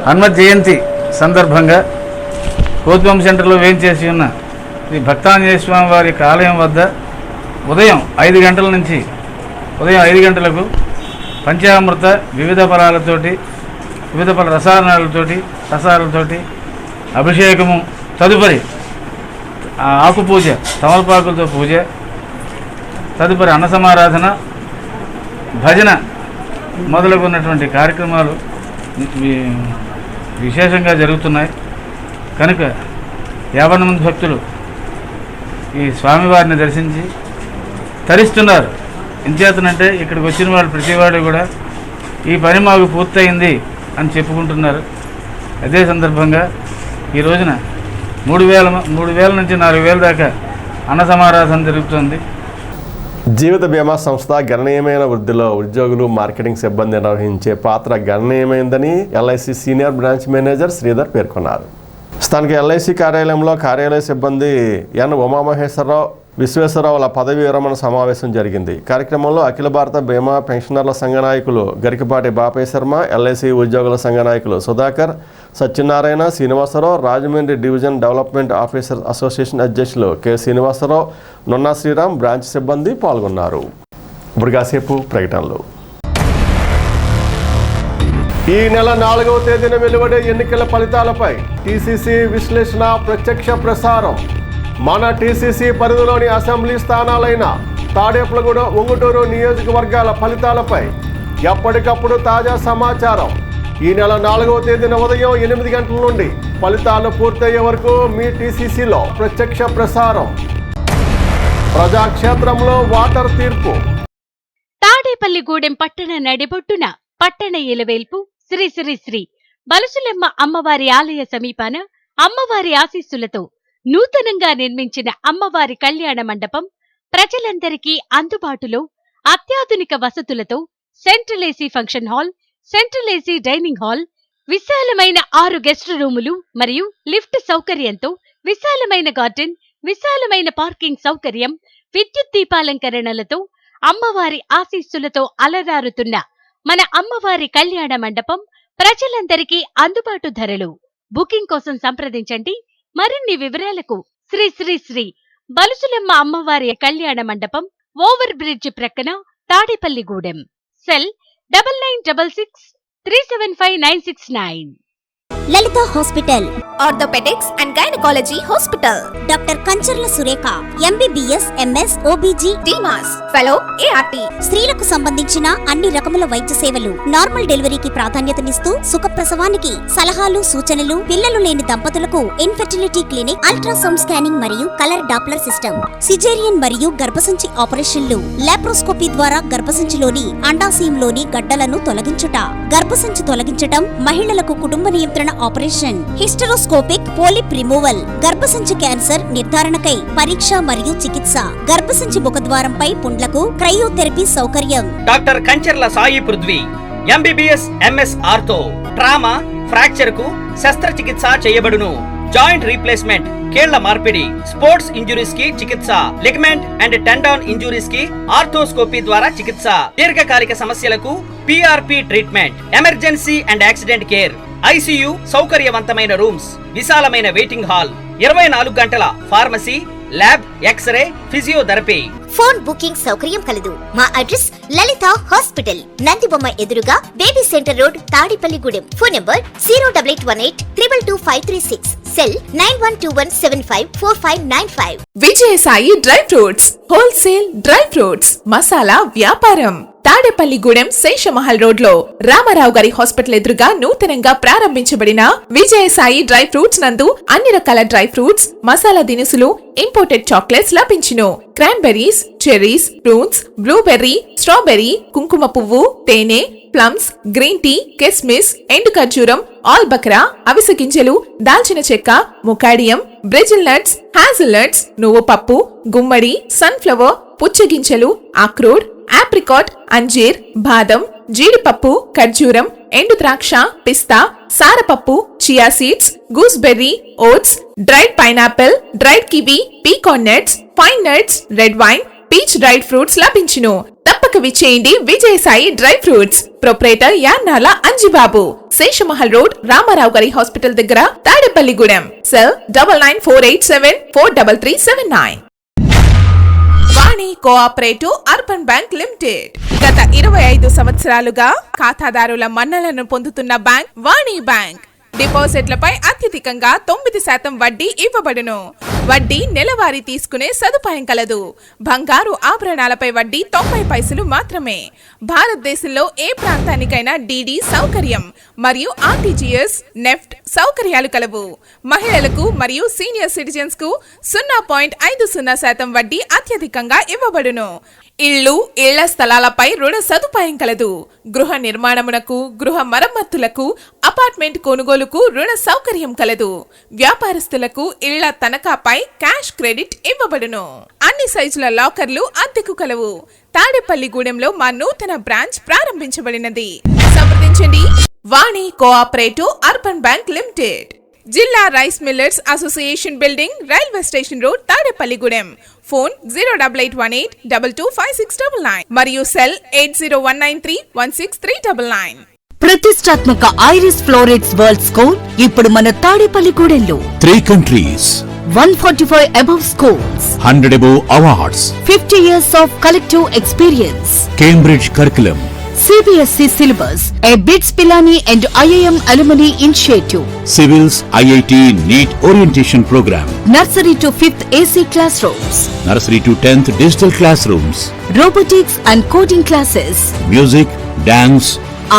హనుమత్ జయంతి సందర్భంగా కోతిబొమ్మ సెంటర్లో వేయించేసి ఉన్న శ్రీ భక్తాంజనేయ స్వామి వారి యొక్క ఆలయం వద్ద ఉదయం 5 గంటల నుంచి ఉదయం 5 గంటలకు పంచామృత వివిధ ఫలాలతోటి వివిధ ఫల రసాలతోటి అభిషేకము, తదుపరి ఆకు పూజ, తమలపాకులతో పూజ, తదుపరి అన్న సమారాధన, భజన మొదలుగున్నటువంటి కార్యక్రమాలు విశేషంగా జరుగుతున్నాయి. కనుక 50 మంది భక్తులు ఈ స్వామివారిని దర్శించి తరిస్తున్నారు. ఎంచేతనంటే ఇక్కడికి వచ్చిన వాళ్ళు ప్రతివాడు కూడా ఈ పని మాకు పూర్తయింది అని చెప్పుకుంటున్నారు. అదే సందర్భంగా ఈ రోజున 3,000 నుంచి 4,000 దాకా అన్న సమారాధన జరుగుతుంది. జీవిత బీమా సంస్థ గణనీయమైన వృద్ధిలో ఉద్యోగులు, మార్కెటింగ్ సిబ్బంది నిర్వహించే పాత్ర గణనీయమైందని LIC senior branch manager Sridhar పేర్కొన్నారు. స్థానిక ఎల్ఐసి కార్యాలయంలో కార్యాలయ సిబ్బంది ఎన్ ఉమామహేశ్వరరావు, విశ్వేశ్వరరావుల పదవి విరమణ సమావేశం జరిగింది. కార్యక్రమంలో అఖిల భారత బీమా పెన్షనర్ల సంఘ నాయకులు గరికపాటి బాపయ్య శర్మ, ఎల్ఐసి ఉద్యోగుల సంఘ నాయకులు Sudhakar, Satyanarayana, Srinivasarao, Rajahmundry division development officer association అధ్యక్షులు కె శ్రీనివాసరావు, నున్నా శ్రీరామ్, బ్రాంచ్ సిబ్బంది పాల్గొన్నారు. బుర్గాసేపు ప్రకటనలు. ఈ నెల 4వ తేదీన వెలువడే ఎన్నికల ఫలితాలపై టీసీసీ విశ్లేషణ ప్రత్యక్ష ప్రసారం. మన టీసీసీ పరిధిలోని అసెంబ్లీ స్థానాలైన తాడేపలగూడ, ఉంగుటూరు నియోజకవర్గాల ఫలితాలపై ఎప్పటికప్పుడు తాజా సమాచారం. ఈ నెల 4వ తేదీన ఉదయం 8 గంటల నుండి ఫలితాలు పూర్తయ్యే వరకు మీ టీసీసీలో ప్రత్యక్ష ప్రసారం. ప్రజాక్షేత్రంలో వాటర్ తీర్పు. తాడేపల్లిగూడెం పట్టణ నడిబొట్టున పట్టణ ఇలవేల్పు శ్రీ శ్రీ శ్రీ బలుసులెమ్మ అమ్మవారి ఆలయ సమీపాన అమ్మవారి ఆశీస్సులతో నూతనంగా నిర్మించిన అమ్మవారి కళ్యాణ మండపం ప్రజలందరికీ అందుబాటులో అత్యాధునిక వసతులతో central AC function hall, central AC dining hall, విశాలమైన 6 గెస్ట్ రూములు మరియు లిఫ్ట్ సౌకర్యంతో విశాలమైన గార్డెన్, విశాలమైన పార్కింగ్ సౌకర్యం, విద్యుత్ దీపాలంకరణలతో అమ్మవారి ఆశీస్సులతో అలరారుతున్న మన అమ్మవారి కళ్యాణ మండపం ప్రజలందరికీ అందుబాటు ధరలు. బుకింగ్ కోసం సంప్రదించండి. మరిన్ని వివరాలకు శ్రీ శ్రీ శ్రీ బలుసులెమ్మ అమ్మవారి కళ్యాణ మండపం, ఓవర్ బ్రిడ్జ్ ప్రక్కన, Tadepalligudem. Cell 9966 375 969. Lalitha hospital, orthopedics and gynaecology hospital. Doctor Kancharla Surekha, MBBS, MS, OBG, డిమాస్, ఫెలో, ఏఆర్టీ. స్త్రీలకు సంబంధించిన అన్ని రకముల వైద్య సేవలు, నార్మల్ డెలివరీకి ప్రాధాన్యతనిస్తూ సుఖప్రసవానికి సలహాలు, సూచనలు, పిల్లలు లేని దంపతులకు ఇన్ఫెర్టిలిటీ క్లినిక్, అల్ట్రాసౌండ్ స్కానింగ్ మరియు కలర్ డాప్లర్ సిస్టమ్, సిజేరియన్ మరియు గర్భసంచి ఆపరేషన్లు, లాప్రోస్కోపీ ద్వారా గర్భసంచిలోని అండాశయంలోని గడ్డలను తొలగించుట, గర్భసంచి తొలగించటం, మహిళలకు కుటుంబ నియంత్రణ ఆపరేషన్, హిస్టరోస్కోపిక్ పోలిప్ రిమూవల్, గర్భసంచి క్యాన్సర్ నిర్ధారణకై పరీక్ష మరియు చికిత్స, గర్భసంచి ముఖద్వారంపై పుండ్లకు క్రయోథెరపీ సౌకర్యం. Doctor Kancharla Sai Prithvi, MBBS, MS ortho, trauma, fracture కు శస్త్రచికిత్స చేయబడును. జాయింట్ రీప్లేస్మెంట్, కీళ్ల మార్పిడి, స్పోర్ట్స్ ఇంజురీస్ కి చికిత్స, లిగమెంట్ అండ్ టెండాన్ ఇంజురీస్ కి ఆర్థోస్కోపీ ద్వారా చికిత్స, దీర్ఘకాలిక సమస్యలకు PRP treatment, emergency and accident care, ICU సౌకర్యవంతమైన రూమ్స్, విశాలమైన వెయిటింగ్ హాల్, 24 గంటల pharmacy, lab, x-ray, physiotherapy. Phone booking సౌకర్యం కలదు. మా అడ్రస్ లలిత హాస్పిటల్, నందిబొమ్మ ఎదురుగా, baby centre road, Tadepalligudem. Phone number 08818 222 536. Cell 9121754595. Vijayasai dry fruits, wholesale dry fruits, మసాలా వ్యాపారం. తాడేపల్లిగూడెం శేషమహల్ రోడ్ లో రామారావు గారి హాస్పిటల్ ఎదురుగా నూతనంగా ప్రారంభించబడిన విజయసాయి డ్రై ఫ్రూట్స్ నందు అన్ని రకాల డ్రై ఫ్రూట్స్, మసాలా దినుసులు, ఇంపోర్టెడ్ చాక్లెట్స్ లభించును. Cranberries, cherries, fruits, blueberry, strawberry, కుంకుమ పువ్వు, తేనె, ప్లమ్స్, గ్రీన్ టీ, కిస్మిస్, ఎండు ఖర్జూరం, ఆల్ బక్రా, అవిసె గింజలు, దాల్చిన చెక్క, ముకాడియం, బ్రెజిల్ నట్స్, హ్యాజిల్ నట్స్, నువ్వు పప్పు, గుమ్మడి, సన్ఫ్లవర్, పుచ్చగింజలు, అక్రోడ్, ఆప్రికాట్, అంజీర్, బాదం, జీడిపప్పు, ఖర్జూరం, ఎండు ద్రాక్ష, పిస్తా, సారపప్పు, chia seeds, gooseberry, oats, dried pineapple, dried kiwi, pecan nuts, pine nuts, red wine, peach dried fruits లభించును. తప్పక విచ్చేయండి Vijayasai dry fruits. Proprietor Yannala Anjibabu, Seshamahal road, Ramarao గారి హాస్పిటల్ దగ్గర, Tadepalligudem. Cell 9948743379. Vani cooperative urban bank limited గత 25 సంవత్సరాలుగా ఖాతాదారుల మన్నలను పొందుతున్న బ్యాంక్ వాణి బ్యాంక్. డిపాజిట్లపై అత్యధికంగా 9% వడ్డీ ఇవ్వబడును. వడ్డీ నెలవారీ తీసుకునే సదుపాయం కలదు. బంగారు ఆభరణాలపై వడ్డీ 90 పైసలు మాత్రమే. భారతదేశంలో ఏ ప్రాంతానికైనా డీడీ సౌకర్యం మరియు ఆర్టీజీఎస్, నెఫ్ట్ సౌకర్యాలు కలవు. మహిళలకు మరియు సీనియర్ సిటిజన్స్ కు 0.50% వడ్డీ అత్యధికంగా ఇవ్వబడును. ఇళ్లు, ఇళ్ల స్థలాలపై రుణ సదుపాయం కలదు. గృహ నిర్మాణమునకు, గృహ మరమ్మతులకు, అపార్ట్మెంట్ కొనుగోలుకు రుణ సౌకర్యం కలదు. వ్యాపారస్తులకు ఇళ్ల తనఖాపై క్యాష్ క్రెడిట్ ఇవ్వబడును. అన్ని సైజుల లాకర్లు అద్దెకు కలవు. తాడేపల్లిగూడెంలో మా నూతన బ్రాంచ్ ప్రారంభించబడినది. సంప్రదించండి వాణి కోఆపరేటివ్ అర్బన్ బ్యాంక్ లిమిటెడ్. జిల్లా rice millers association building, railway station road, Tadepalligudem. Phone 08818225699 మరియు సెల్ 8019316399. ప్రతిష్టాత్మక ఐరిస్ ఫ్లోరెట్స్ వరల్డ్ స్కూల్ ఇప్పుడు మన తాడేపల్లిగూడెంలో. 3 countries, 145 above schools, 100 above awards, 50 years of collective experience, Cambridge curriculum, CBSE syllabus, a BITS Pilani and IIM alumni initiative, civils, IIT, NEET orientation program, nursery to 5th AC classrooms, nursery to 10th digital classrooms, robotics and coding classes, music, dance,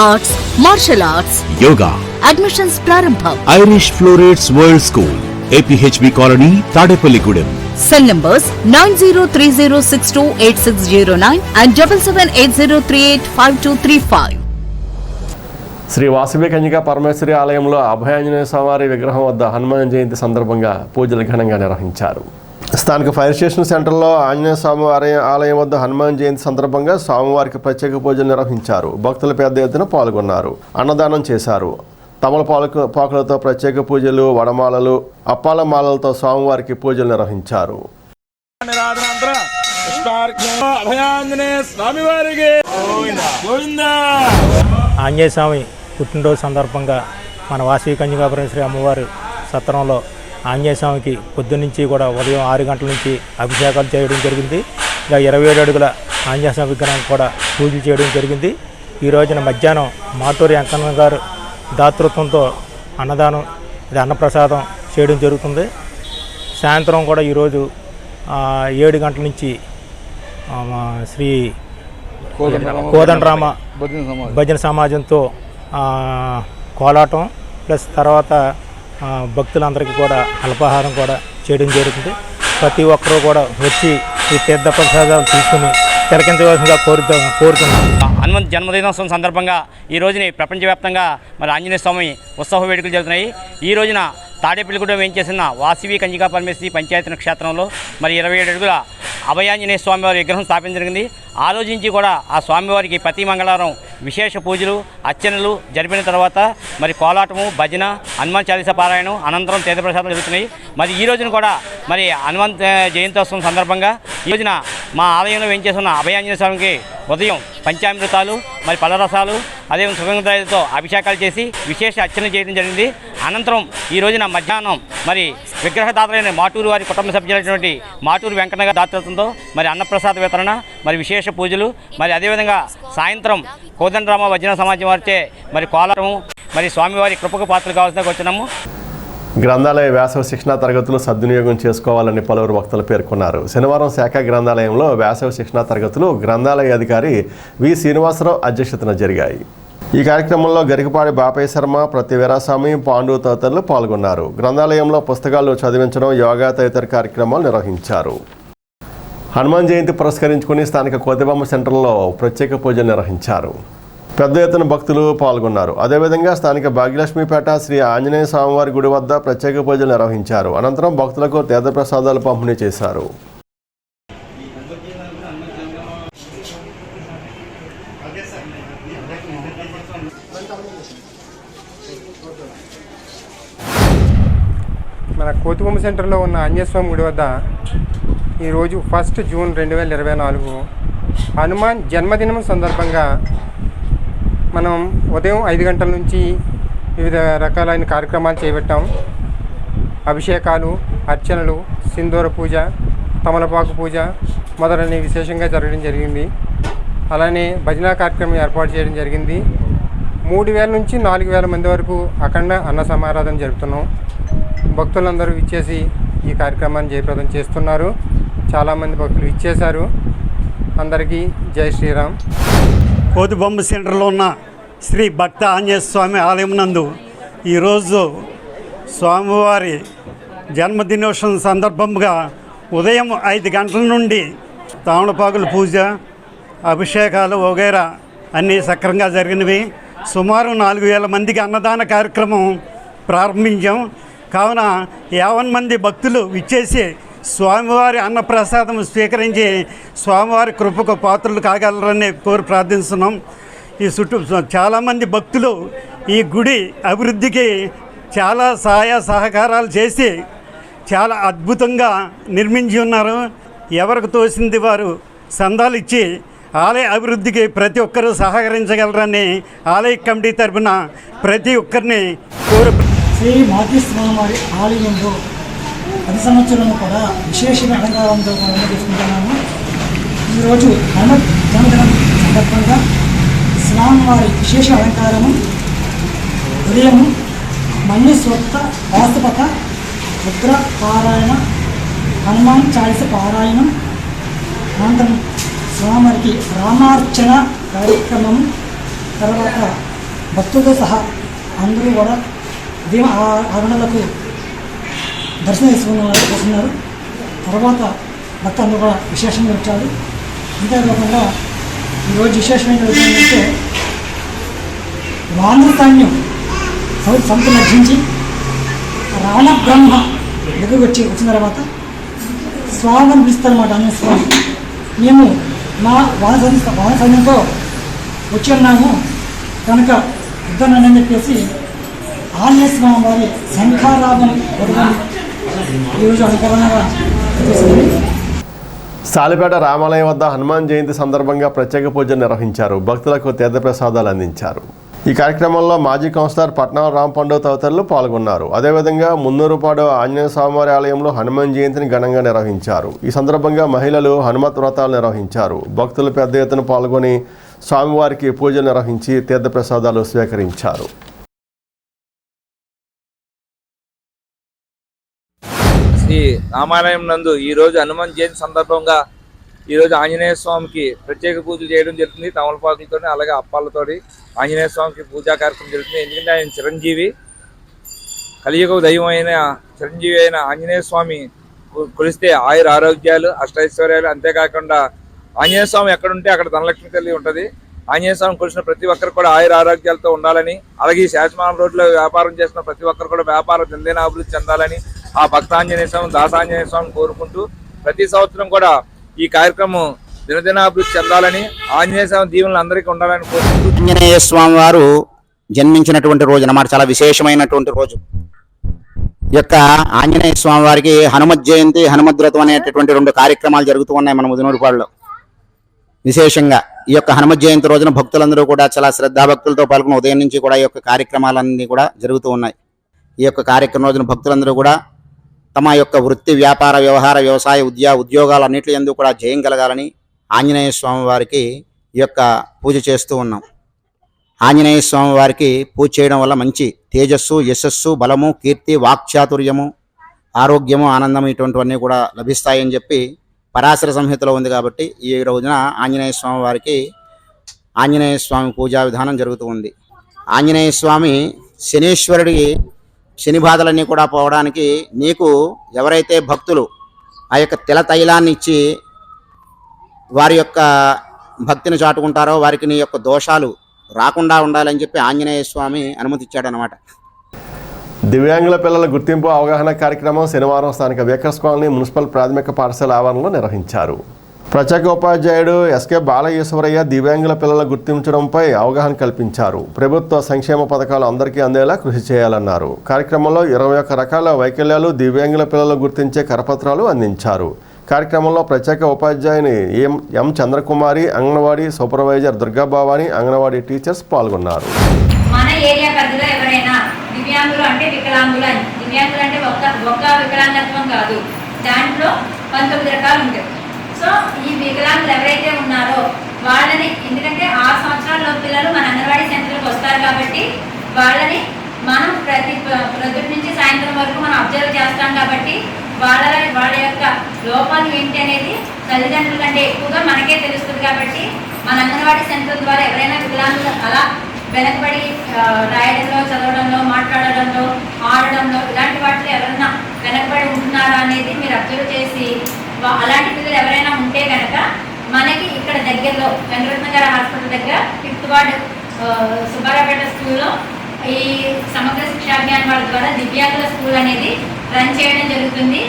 arts, martial arts, yoga. Admissions prarambham. Irish Florets World School, APHB Colony, Tadepalligudem. Cell numbers 9030628609 and 7780385235. Shri Vasavi Kanyaka Parameshwari ఆలయంలో అభయాంజనేయ స్వామివారి విగ్రహం వద్ద హనుమాన్ జయంతి సందర్భంగా పూజలు ఘనంగా నిర్వహించారు. స్థానిక fire station సెంటర్లో ఆంజనేయ స్వామి ఆలయం వద్ద హనుమాన్ జయంతి సందర్భంగా స్వామివారికి ప్రత్యేక పూజలు నిర్వహించారు. భక్తులు పెద్ద ఎత్తున పాల్గొన్నారు, అన్నదానం చేశారు. తమలపాకులతో ప్రత్యేక పూజలు, వడమాలలు, అప్పాల మాలలతో స్వామివారికి పూజలు నిర్వహించారు. ఆంజనేయ స్వామి పుట్టినరోజు సందర్భంగా మన వాసవి కన్యకా పరమేశ్వరి అమ్మవారి సత్రంలో ఆంజనేయ స్వామికి పొద్దున్నుంచి కూడా ఉదయం 6 గంటల నుంచి అభిషేకాలు చేయడం జరిగింది. ఇలా 27 అడుగుల ఆంజనేయ స్వామి విగ్రహం కూడా పూజలు చేయడం జరిగింది. ఈ రోజున మధ్యాహ్నం మాటూరి వెంకన్న గారు దాతృత్వంతో అన్నదానం, అన్నప్రసాదం చేయడం జరుగుతుంది. సాయంత్రం కూడా ఈరోజు 7 గంటల నుంచి శ్రీ కోదండరామ భజన సమాజంతో కోలాటం ప్లస్ తర్వాత భక్తులందరికీ కూడా అల్పాహారం కూడా చేయడం జరుగుతుంది. ప్రతి ఒక్కరూ కూడా వచ్చి ఈ తీర్థ ప్రసాదాలు తీసుకుని తిలకించవలసిందిగా కోరుతున్నాం. హనుమంత్ జన్మదినోత్సవం సందర్భంగా ఈ రోజుని ప్రపంచవ్యాప్తంగా మరి ఆంజనేయ స్వామి ఉత్సవ వేడుకలు జరుగుతున్నాయి. ఈ రోజున తాడేపల్లిగూడెం ఏం చేసిన వాసవి కన్యకా పరమేశ్వరి పంచాయతీ క్షేత్రంలో మరి 27 అడుగుల అభయాంజనేయ స్వామివారి విగ్రహం స్థాపించడం జరిగింది. ఆ రోజు నుంచి కూడా ఆ స్వామివారికి ప్రతి మంగళవారం విశేష పూజలు, అర్చనలు జరిపిన తర్వాత మరి కోలాటము, భజన, హనుమాన్ చాలీసా పారాయణం, అనంతరం తీర్థప్రసాదం జరుగుతున్నాయి. మరి ఈ రోజున కూడా మరి హనుమంత్ జయంతోత్సవం సందర్భంగా ఈ రోజున మా ఆలయంలో ఏం చేస్తున్న అభయాంజనేయ స్వామికి ఉదయం పంచామృతాలు, మరి పలరసాలు, అదేవిధంగా సుగంధాలతో అభిషేకాలు చేసి విశేష అర్చన చేయడం జరిగింది. అనంతరం ఈ రోజున మధ్యాహ్నం మరి విగ్రహదాతలైన మాటూరు వారి కుటుంబ సభ్యులైనటువంటి మాటూరు వెంకన్న గారి దాతృత్వంతో మరి అన్నప్రసాద వితరణ, మరి విశేష పూజలు, మరి అదేవిధంగా సాయంత్రం కోదండరామ భజన సమాజం వారిచే మరి కోలాటము, మరి స్వామివారి కృపకు పాత్రలు కావాల్సిన వచ్చినాము. గ్రంథాలయ వేసవి శిక్షణా తరగతులు సద్వినియోగం చేసుకోవాలని పలువురు వక్తలు పేర్కొన్నారు. శనివారం శాఖ గ్రంథాలయంలో వేసవి శిక్షణా తరగతులు గ్రంథాలయ అధికారి వి శ్రీనివాసరావు అధ్యక్షతన జరిగాయి. ఈ కార్యక్రమంలో గరికపాడి బాపయ్య శర్మ, ప్రతి వీరాస్వామి, పాండు తదితరులు పాల్గొన్నారు. గ్రంథాలయంలో పుస్తకాలు చదివించడం, యోగా తదితర కార్యక్రమాలు నిర్వహించారు. హనుమాన్ జయంతి పురస్కరించుకుని స్థానిక కోతిబొమ్మ సెంటర్లో ప్రత్యేక పూజలు నిర్వహించారు. పెద్ద ఎత్తున భక్తులు పాల్గొన్నారు. అదేవిధంగా స్థానిక భాగ్యలక్ష్మీపేట శ్రీ ఆంజనేయ స్వామివారి గుడి వద్ద ప్రత్యేక పూజలు నిర్వహించారు. అనంతరం భక్తులకు తీర్థప్రసాదాలు పంపిణీ చేశారు. మన కోతిబొమ్మ సెంటర్లో ఉన్న ఆంజనేయస్వామి గుడి వద్ద ఈరోజు 1 జూన్ 2024 హనుమాన్ జన్మదినం సందర్భంగా మనం ఉదయం 5 గంటల నుంచి వివిధ రకాలైన కార్యక్రమాలు చేపట్టాం. అభిషేకాలు, అర్చనలు, సింధూర పూజ, తమలపాకు పూజ మొదలైనవి విశేషంగా జరగడం జరిగింది. అలానే భజన కార్యక్రమం ఏర్పాటు చేయడం జరిగింది. 3000 నుంచి 4000 మంది వరకు అఖండ అన్న సమారాధన జరుపుతున్నాం. భక్తులందరూ ఇచ్చేసి ఈ కార్యక్రమాన్ని జయప్రదం చేస్తున్నారు. చాలామంది భక్తులు ఇచ్చేశారు. అందరికీ జై శ్రీరామ్. కోతిబొమ్మ సెంటర్లో ఉన్న శ్రీ భక్త ఆంజనేయ స్వామి ఆలయం నందు ఈరోజు స్వామివారి జన్మదినోత్సవం సందర్భంగా ఉదయం 5 గంటల నుండి తామలపాకుల పూజ, అభిషేకాలు వగైరా అన్నీ సక్రమంగా జరిగినవి. సుమారు 4000 మందికి అన్నదాన కార్యక్రమం ప్రారంభించాం. కావున 50 మంది భక్తులు విచ్చేసి స్వామివారి అన్నప్రసాదం స్వీకరించి స్వామివారి కృపకు పాత్రలు కాగలరని కోరి ప్రార్థిస్తున్నాం. ఈ చుట్టూ చాలామంది భక్తులు ఈ గుడి అభివృద్ధికి చాలా సహాయ సహకారాలు చేసి చాలా అద్భుతంగా నిర్మించి ఉన్నారు. ఎవరికి తోసింది వారు సందాలు ఇచ్చి ఆలయ అభివృద్ధికి ప్రతి ఒక్కరూ సహకరించగలరని ఆలయ కమిటీ తరఫున ప్రతి ఒక్కరిని కోరు. శ్రీ మాతృస్వామివారి ఆలయంలో 10 సంవత్సరాలు కూడా విశేషమైన అలంకారంతో చేసుకుంటున్నాము. ఈరోజు హనుమత్ జన్మదినం సందర్భంగా స్వామివారి విశేష అలంకారము ఉదయం మన్య స్వత్త వాస్తుపత రుద్ర పారాయణ, హనుమాన్ చాలీస పారాయణం, అనంతరం స్వామివారికి రామార్చన కార్యక్రమం, తర్వాత భక్తులతో సహా అందరూ కూడా ఉదయం 6 గంటలకు దర్శనం చేసుకున్నారు. తర్వాత భక్తులు కూడా విశేషంగా వచ్చారు. అంతేకాకుండా ఈరోజు విశేషమైన విషయం ఏంటంటే వానర సైన్యం సంపద నర్జించి రామబ్రహ్మ దగ్గరకు వచ్చిన తర్వాత స్వామిని పిలుస్తారన్నమాట. ఆంజనేయ స్వామి, మేము మా వాన సైన్యంతో వచ్చి ఉన్నాము కనుక యుద్ధాన్ని అని చెప్పేసి ఆంజనేయ స్వామి వారి శంఖారావం ఈరోజు అనుకరణగా చేసింది. సాలిపేట రామాలయం వద్ద హనుమాన్ జయంతి సందర్భంగా ప్రత్యేక పూజలు నిర్వహించారు. భక్తులకు తీర్థప్రసాదాలు అందించారు. ఈ కార్యక్రమంలో మాజీ కౌన్సిలర్ పట్నం రాంపండు తదితరులు పాల్గొన్నారు. అదేవిధంగా మున్నూరుపాడు ఆంజనేయ స్వామివారి ఆలయంలో హనుమాన్ జయంతిని ఘనంగా నిర్వహించారు. ఈ సందర్భంగా మహిళలు హనుమత్ వ్రతాలు నిర్వహించారు. భక్తులు పెద్ద ఎత్తున పాల్గొని స్వామివారికి పూజలు నిర్వహించి తీర్థప్రసాదాలు స్వీకరించారు. శ్రీ రామాలయం నందు ఈరోజు హనుమాన్ జయంతి సందర్భంగా ఈరోజు ఆంజనేయ స్వామికి ప్రత్యేక పూజలు చేయడం జరుగుతుంది. తమలపాకులతో అలాగే అప్పాలతోటి ఆంజనేయ స్వామికి పూజా కార్యక్రమం జరుగుతుంది. ఎందుకంటే ఆయన చిరంజీవి, కలియుగ దైవం అయిన చిరంజీవి అయిన ఆంజనేయ స్వామి కొలిస్తే ఆయుర ఆరోగ్యాలు, అష్టైశ్వర్యాలు, అంతేకాకుండా ఆంజనేయ స్వామి ఎక్కడుంటే అక్కడ ధనలక్ష్మి తల్లి ఉంటుంది. ఆంజనేయ స్వామి కొలిసిన ప్రతి ఒక్కరు కూడా ఆయుర ఆరోగ్యాలతో ఉండాలని, అలాగే ఈ శాసమానం రోడ్లో వ్యాపారం చేసిన ప్రతి ఒక్కరు కూడా వ్యాపారం దినదిన అభివృద్ధి చెందాలని ఆ భక్తాంజనేయ స్వామి, దాసాంజనేయ స్వామిని కోరుకుంటూ ప్రతి సంవత్సరం కూడా ఈ కార్యక్రమం దినదినాభివృద్ధి చెందాలని, ఆంజనేయ స్వామి దీవెనలు అందరికీ ఉండాలని కోరుకుంటూ. ఆంజనేయ స్వామి వారు జన్మించినటువంటి రోజు అన్నమాట, చాలా విశేషమైనటువంటి రోజు. ఈ యొక్క ఆంజనేయ స్వామి వారికి హనుమత్ జయంతి, హనుమద్వ్రతం అనేటటువంటి 2 కార్యక్రమాలు జరుగుతూ ఉన్నాయి మన ముదినూరుపాడులో. విశేషంగా ఈ యొక్క హనుమత్ జయంతి రోజున భక్తులందరూ కూడా చాలా శ్రద్ధాభక్తులతో పాల్గొని ఉదయం నుంచి కూడా ఈ యొక్క కార్యక్రమాలన్నీ కూడా జరుగుతూ ఉన్నాయి. ఈ యొక్క కార్యక్రమం రోజున భక్తులందరూ కూడా తమ యొక్క వృత్తి, వ్యాపార, వ్యవహార, వ్యవసాయ, ఉద్యోగాలన్నింటి యందు కూడా జయం కలగాలని ఆంజనేయ స్వామి వారికి ఈ యొక్క పూజ చేస్తూ ఉన్నాం. ఆంజనేయ స్వామి వారికి పూజ చేయడం వల్ల మంచి తేజస్సు, యశస్సు, బలము, కీర్తి, వాక్చాతుర్యము, ఆరోగ్యము, ఆనందము ఇటువంటివన్నీ కూడా లభిస్తాయని చెప్పి పరాశర సంహితలో ఉంది. కాబట్టి ఈ రోజున ఆంజనేయ స్వామి వారికి ఆంజనేయ స్వామి పూజా విధానం జరుగుతూ ఉంది. ఆంజనేయ స్వామి శనీశ్వరుడికి శని బాధలన్నీ కూడా పోవడానికి నీకు ఎవరైతే భక్తులు ఆ యొక్క తెల తైలాన్ని ఇచ్చి వారి యొక్క భక్తిని చాటుకుంటారో వారికి నీ యొక్క దోషాలు రాకుండా ఉండాలని చెప్పి ఆంజనేయ స్వామి అనుమతి ఇచ్చాడనమాట. దివ్యాంగుల పిల్లల గుర్తింపు అవగాహన కార్యక్రమం శనివారం స్థానిక వేకర్స్ కాలనీ మున్సిపల్ ప్రాథమిక పాఠశాల ఆవరణలో నిర్వహించారు. ప్రత్యేక ఉపాధ్యాయుడు ఎస్కే బాలయేశ్వరయ్య దివ్యాంగుల పిల్లల గుర్తించడంపై అవగాహన కల్పించారు. ప్రభుత్వ సంక్షేమ పథకాలు అందరికీ అందేలా కృషి చేయాలన్నారు. కార్యక్రమంలో 21 రకాల వైకల్యాలు దివ్యాంగుల పిల్లలు గుర్తించే కరపత్రాలు అందించారు. కార్యక్రమంలో ప్రత్యేక ఉపాధ్యాయుని ఎం చంద్రకుమారి, అంగన్వాడీ సూపర్వైజర్ దుర్గాభవాని, అంగన్వాడీ టీచర్స్ పాల్గొన్నారు. మన ఏరియా పరిధిలో ఎవరైనా దివ్యాంగులు అంటే వికలాంగులు అని, దివ్యాంగులు అంటే ఒక్క వికలాంగత్వం కాదు, దాంట్లో 19 రకాలు ఉంటాయి. సో ఈ వికలాంగులు ఎవరైతే ఉన్నారో వాళ్ళని, ఎందుకంటే 6 సంవత్సరాల పిల్లలు మన అంగన్వాడీ సెంటర్కి వస్తారు కాబట్టి వాళ్ళని మనం ప్రొద్దుటి నుంచి సాయంత్రం వరకు మనం అబ్జర్వ్ చేస్తాం కాబట్టి వాళ్ళ యొక్క లోపాలు ఏంటి అనేది తల్లిదండ్రుల కంటే ఎక్కువగా మనకే తెలుస్తుంది. కాబట్టి మన అంగన్వాడీ సెంటర్ ద్వారా ఎవరైనా వికలాంగులు అలా వెనకబడి రాయడంలో, చదవడంలో, మాట్లాడడంలో, ఆడడంలో ఇలాంటి వాటిలో ఎవరైనా వెనకబడి ఉంటున్నారా అనేది మీరు అబ్జర్వ్ చేసి అలాంటి పిల్లలు ఎవరైనా ఉంటే కనుక మనకి ఇక్కడ దగ్గరలో వెంకటరత్న గారి హాస్పిటల్ దగ్గర 5th వార్డ్ సుబ్బారావుపేట స్కూల్లో ఈ సమగ్ర శిక్షాభియాన్ వాళ్ళ ద్వారా దివ్యాంగుల స్కూల్ అనేది రన్ చేయడం జరుగుతుంది.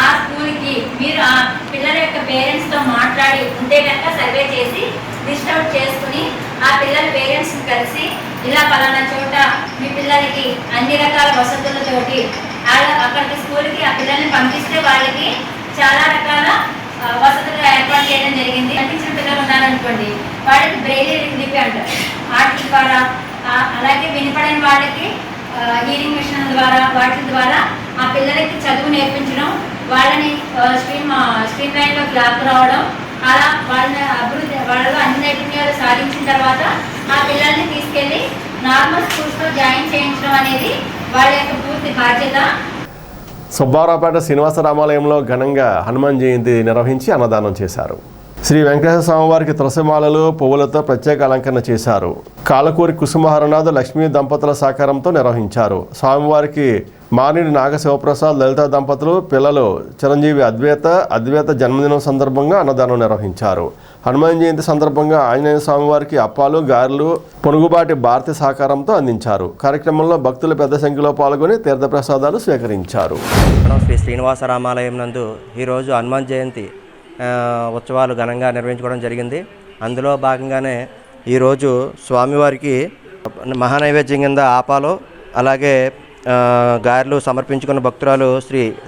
ఆ స్కూల్కి మీరు ఆ పిల్లల యొక్క పేరెంట్స్తో మాట్లాడి ఉంటే కనుక సర్వే చేసి లిస్ట్ అవుట్ చేసుకుని ఆ పిల్లల పేరెంట్స్ని కలిసి ఇలా పలానా చోట మీ పిల్లలకి అన్ని రకాల వసతులతోటి అక్కడికి స్కూల్కి ఆ పిల్లల్ని పంపిస్తే వాళ్ళకి చాలా రకాల వసతులు ఏర్పాటు చేయడం జరిగింది. కనిపించిన పిల్లలు ఉన్నారనుకోండి, వాళ్ళకి బ్రెయిలీ లిపి అంటారు, వాటి ద్వారా, అలాగే వినపడని వాళ్ళకి హీరింగ్ మిషన్ ద్వారా, వాటి ద్వారా ఆ పిల్లలకి చదువు నేర్పించడం, వాళ్ళని స్ట్రీమ్ లైన్లోకి లాక్కురావడం, అలా వాళ్ళని అభివృద్ధి వాళ్ళలో అన్ని నైపుణ్యాలు సాధించిన తర్వాత ఆ పిల్లల్ని తీసుకెళ్ళి నార్మల్ స్కూల్స్లో జాయిన్ చేయించడం అనేది వాళ్ళ యొక్క పూర్తి బాధ్యత. సుబ్బారావుపేట శ్రీనివాస రామాలయంలో ఘనంగా హనుమాన్ జయంతి నిర్వహించి అన్నదానం చేశారు. శ్రీ వెంకటేశ్వర స్వామివారికి తులసిమాలలు, పువ్వులతో ప్రత్యేక అలంకరణ చేశారు. కాలకూరి కుసుమహరనాథ్, లక్ష్మీ దంపతుల సహకారంతో నిర్వహించారు. స్వామివారికి మార్నిడి నాగశివప్రసాద్, లలిత దంపతులు పిల్లలు చిరంజీవి అద్వైత జన్మదినం సందర్భంగా అన్నదానం నిర్వహించారు. హనుమాన్ జయంతి సందర్భంగా ఆంజనేయ స్వామివారికి అప్పాలు, గారెలు పొనుగుబాటి భారతి సహకారంతో అందించారు. కార్యక్రమంలో భక్తులు పెద్ద సంఖ్యలో పాల్గొని తీర్థప్రసాదాలు స్వీకరించారు. శ్రీ శ్రీనివాస రామాలయం నందు ఈరోజు హనుమాన్ జయంతి ఉత్సవాలు ఘనంగా నిర్వహించుకోవడం జరిగింది. అందులో భాగంగానే ఈరోజు స్వామివారికి మహానైవేద్యం కింద ఆపాలు, అలాగే గారెలు సమర్పించుకున్న భక్తురాలు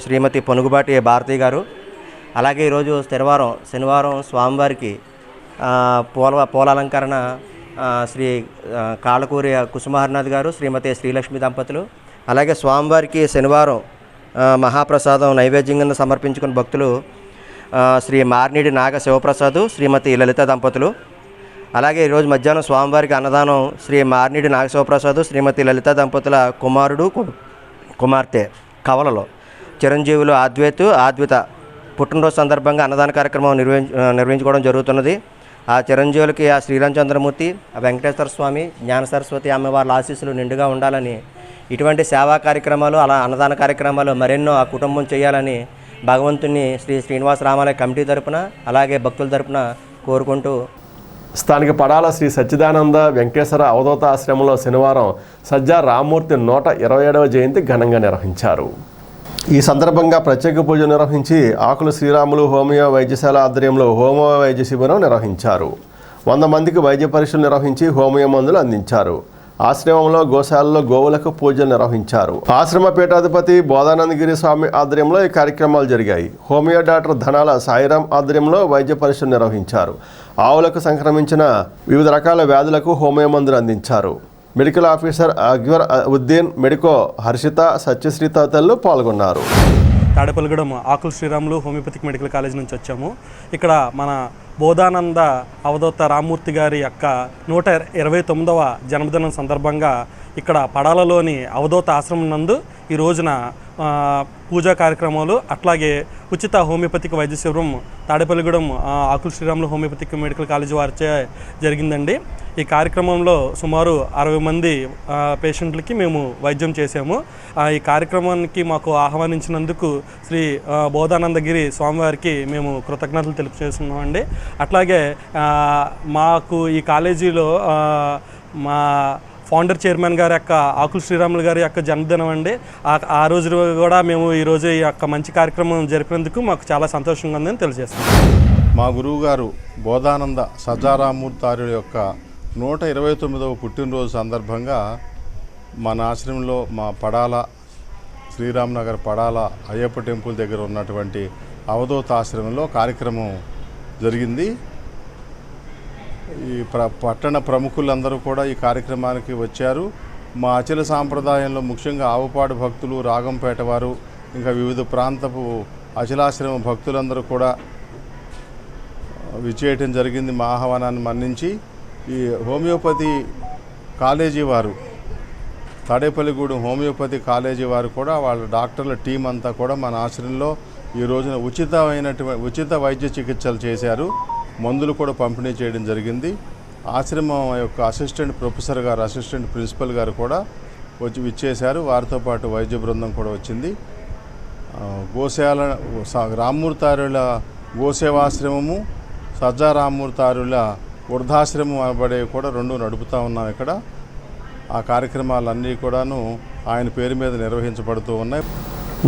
శ్రీమతి పొనుగుబాటి భారతి గారు. అలాగే ఈరోజు శనివారం స్వామివారికి పూల అలంకరణ శ్రీ కాళకూరి కుసుమహరనాథ్ గారు, శ్రీమతి శ్రీలక్ష్మి దంపతులు. అలాగే స్వామివారికి శనివారం మహాప్రసాదం నైవేద్యం కింద సమర్పించుకున్న భక్తులు శ్రీ మార్నిడి నాగ శివప్రసాద్, శ్రీమతి లలిత దంపతులు. అలాగే ఈరోజు మధ్యాహ్నం స్వామివారికి అన్నదానం శ్రీ మార్నిడి నాగ శివప్రసాద్, శ్రీమతి లలిత దంపతుల కుమారుడు కుమార్తె కవలలో చిరంజీవులు అద్వైత పుట్టినరోజు సందర్భంగా అన్నదాన కార్యక్రమం నిర్వహించుకోవడం జరుగుతున్నది. ఆ చిరంజీవులకి ఆ శ్రీరామచంద్రమూర్తి, ఆ వెంకటేశ్వర స్వామి, జ్ఞాన సరస్వతి అమ్మవార్ల ఆశీస్సులు నిండుగా ఉండాలని, ఇటువంటి సేవా కార్యక్రమాలు, అలా అన్నదాన కార్యక్రమాలు మరెన్నో ఆ కుటుంబం చేయాలని భగవంతుని శ్రీనివాస రామాలయ కమిటీ తరపున, అలాగే భక్తుల తరపున కోరుకుంటూ, స్థానిక పడాల శ్రీ సచ్చిదానంద వెంకటేశ్వర అవధూత ఆశ్రమంలో శనివారం సజ్జా రామ్మూర్తి 127వ జయంతి ఘనంగా నిర్వహించారు. ఈ సందర్భంగా ప్రత్యేక పూజ నిర్వహించి ఆకుల శ్రీరాములు హోమియో వైద్యశాల ఆధ్వర్యంలో హోమియో వైద్య శిబిరం నిర్వహించారు. 100 మందికి వైద్య పరీక్షలు నిర్వహించి హోమియో మందులు అందించారు. ఆశ్రమంలో గోశాలలో గోవులకు పూజలు నిర్వహించారు. ఆశ్రమ పీఠాధిపతి బోధానందగిరి స్వామి ఆధ్వర్యంలో ఈ కార్యక్రమాలు జరిగాయి. హోమియో డాక్టర్ ధనాల సాయిరాం ఆధ్వర్యంలో వైద్య పరీక్షలు నిర్వహించారు. ఆవులకు సంక్రమించిన వివిధ రకాల వ్యాధులకు హోమియో మందులు అందించారు. Medical officer Akbar Uddin, medico Harshitha, Satyasri తదితరులు పాల్గొన్నారు. Tadepalligudem Akula Sriramulu homoeopathic medical college నుంచి వచ్చాము. ఇక్కడ మన బోధానంద అవధూత రామ్మూర్తి గారి యొక్క 129వ జన్మదినం సందర్భంగా ఇక్కడ పడాలలోని అవధూత ఆశ్రమం నందు ఈ రోజున పూజా కార్యక్రమాలు, అట్లాగే ఉచిత హోమియోపతిక్ వైద్య శిబిరం Tadepalligudem Akula Sriramulu homoeopathic medical college వారిచే జరిగిందండి. ఈ కార్యక్రమంలో సుమారు 60 మంది పేషెంట్లకి మేము వైద్యం చేశాము. ఈ కార్యక్రమానికి మాకు ఆహ్వానించినందుకు శ్రీ బోధానందగిరి స్వామివారికి మేము కృతజ్ఞతలు తెలుపుచేస్తున్నామండి. అట్లాగే మాకు ఈ కాలేజీలో మా ఫౌండర్ చైర్మన్ గారి యొక్క ఆకుల శ్రీరాములు గారి యొక్క జన్మదినం అండి. ఆ రోజు కూడా మేము ఈరోజు ఈ యొక్క మంచి కార్యక్రమం జరిపినందుకు మాకు చాలా సంతోషంగా ఉందని తెలియజేస్తాం. మా గురువుగారు బోధానంద సజ్జారామూర్తార్యుల యొక్క 129వ పుట్టినరోజు సందర్భంగా మన ఆశ్రమంలో మా పడాల శ్రీరామ్నగర్ పడాల అయ్యప్ప టెంపుల్ దగ్గర ఉన్నటువంటి అవధూత ఆశ్రమంలో కార్యక్రమం జరిగింది. ఈ పట్టణ ప్రముఖులందరూ కూడా ఈ కార్యక్రమానికి వచ్చారు. మా అచల సాంప్రదాయంలో ముఖ్యంగా ఆవుపాడు భక్తులు, రాగంపేట వారు, ఇంకా వివిధ ప్రాంతపు అచలాశ్రమ భక్తులందరూ కూడా విచ్చేయటం జరిగింది. మా ఆహ్వానాన్ని మన్నించి ఈ హోమియోపతి కాలేజీ వారు, తాడేపల్లిగూడెం హోమియోపతి కాలేజీ వారు కూడా వాళ్ళ డాక్టర్ల టీం అంతా కూడా మన ఆశ్రమంలో ఈ రోజున ఉచిత వైద్య చికిత్సలు చేశారు. మందులు కూడా పంపిణీ చేయడం జరిగింది. ఆశ్రమం యొక్క అసిస్టెంట్ ప్రొఫెసర్ గారు, అసిస్టెంట్ ప్రిన్సిపల్ గారు కూడా వచ్చి విచ్చేశారు. వారితో పాటు వైద్య బృందం కూడా వచ్చింది. గోశాల రామ్మూర్తారుల గోసేవాశ్రమము, సజ్జా రామ్మూర్తారుల వృద్ధాశ్రమం అనబడేవి కూడా 2 నడుపుతూ ఉన్నాం ఇక్కడ. ఆ కార్యక్రమాలన్నీ కూడాను ఆయన పేరు మీద నిర్వహించబడుతూ ఉన్నాయి.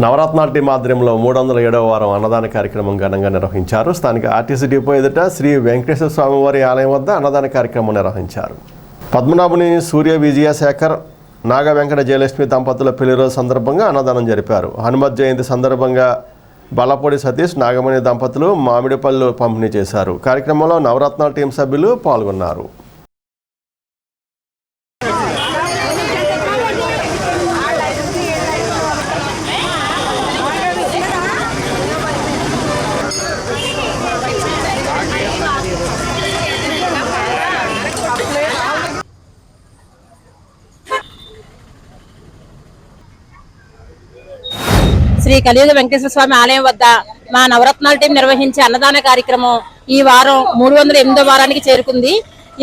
నవరత్నాల టీం ఆధ్వర్యంలో 307వ వారం అన్నదాన కార్యక్రమం ఘనంగా నిర్వహించారు. స్థానిక ఆర్టీసీ డిపో ఎదుట శ్రీ వెంకటేశ్వర స్వామి వారి ఆలయం వద్ద అన్నదాన కార్యక్రమం నిర్వహించారు. పద్మనాభుని సూర్య విజయశేఖర్, నాగ వెంకట జయలక్ష్మి దంపతుల పెళ్లిరోజు సందర్భంగా అన్నదానం జరిపారు. హనుమత్ జయంతి సందర్భంగా బలపొడి సతీష్, నాగమణి దంపతులు మామిడి పళ్ళు పంపిణీ చేశారు. కార్యక్రమంలో నవరత్నాల టీం సభ్యులు పాల్గొన్నారు. శ్రీ కలియుగ వెంకటేశ్వర స్వామి ఆలయం వద్ద మా నవరత్నాల టీం నిర్వహించే అన్నదాన కార్యక్రమం ఈ వారం 308వ వారానికి చేరుకుంది.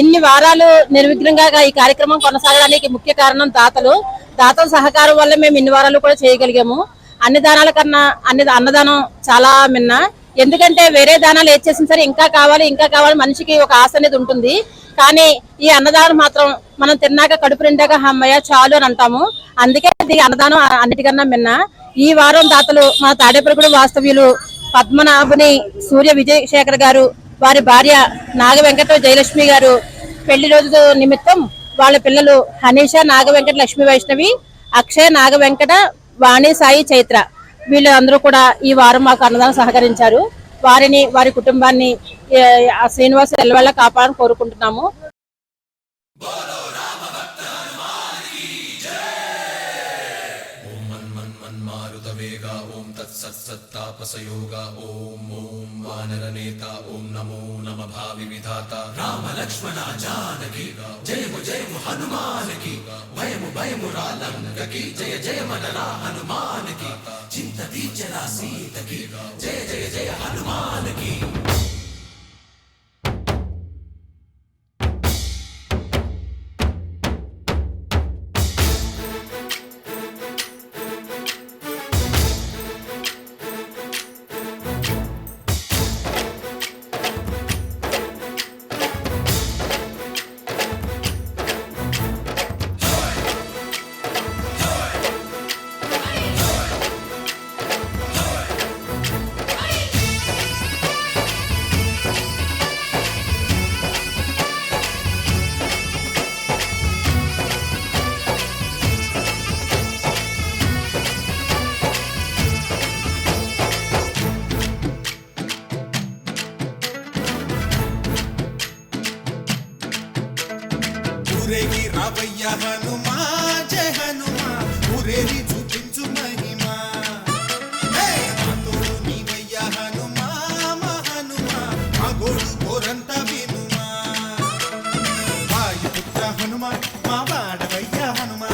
ఇన్ని వారాలు నిర్విఘ్నంగా ఈ కార్యక్రమం కొనసాగడానికి ముఖ్య కారణం దాతల సహకారం వల్ల మేము ఇన్ని వారాలు కూడా చేయగలిగాము. అన్ని దానాల కన్నా అన్నదానం చాలా మిన్న. ఎందుకంటే వేరే దానాలు ఏది చేసినా సరే ఇంకా కావాలి మనిషికి ఒక ఆశ అనేది ఉంటుంది. కానీ ఈ అన్నదానం మాత్రం మనం తిన్నాక కడుపు నిండాక అమ్మయ్య చాలు అని అంటాము. అందుకే అన్నదానం అన్నిటికన్నా మిన్న. ఈ వారం దాతలు మా తాడేపల్లిగూడెం వాస్తవ్యులు పద్మనాభుని సూర్య విజయశేఖర్ గారు, వారి భార్య నాగ వెంకట జయలక్ష్మి గారు పెళ్లి రోజు నిమిత్తం వాళ్ళ పిల్లలు హనీష నాగ వెంకట లక్ష్మీ వైష్ణవి, అక్షయ్ నాగ వెంకట వాణి సాయి చైత్ర వీళ్ళందరూ కూడా ఈ వారం మాకు అన్నదానం సహకరించారు. వారిని వారి కుటుంబాన్ని శ్రీనివాస ఎల్లవేళ కాపాడాలని కోరుకుంటున్నాము. సత్సత్తాపసయోగా ఓం ఓం వానరనేత ఓం నమో నమ భావి విధాత రామ లక్ష్మణ జానకి జయము జయము హనుమానకి భయము భయము రాలంకకి జయ జయ మనరా హనుమానకి చింత తీర్చరా సీతకి జయ జయ జయ హనుమానకి. ఊరేగి రావయ్య హనుమా జయ హనుమా ఊరేగి చూపించు మహిమా తోడు నీవయ్య హనుమా మా హనుమా మా గోడు కోరంత వినుమా వాయుపుత్ర హనుమా మా వాడవయ్య హనుమా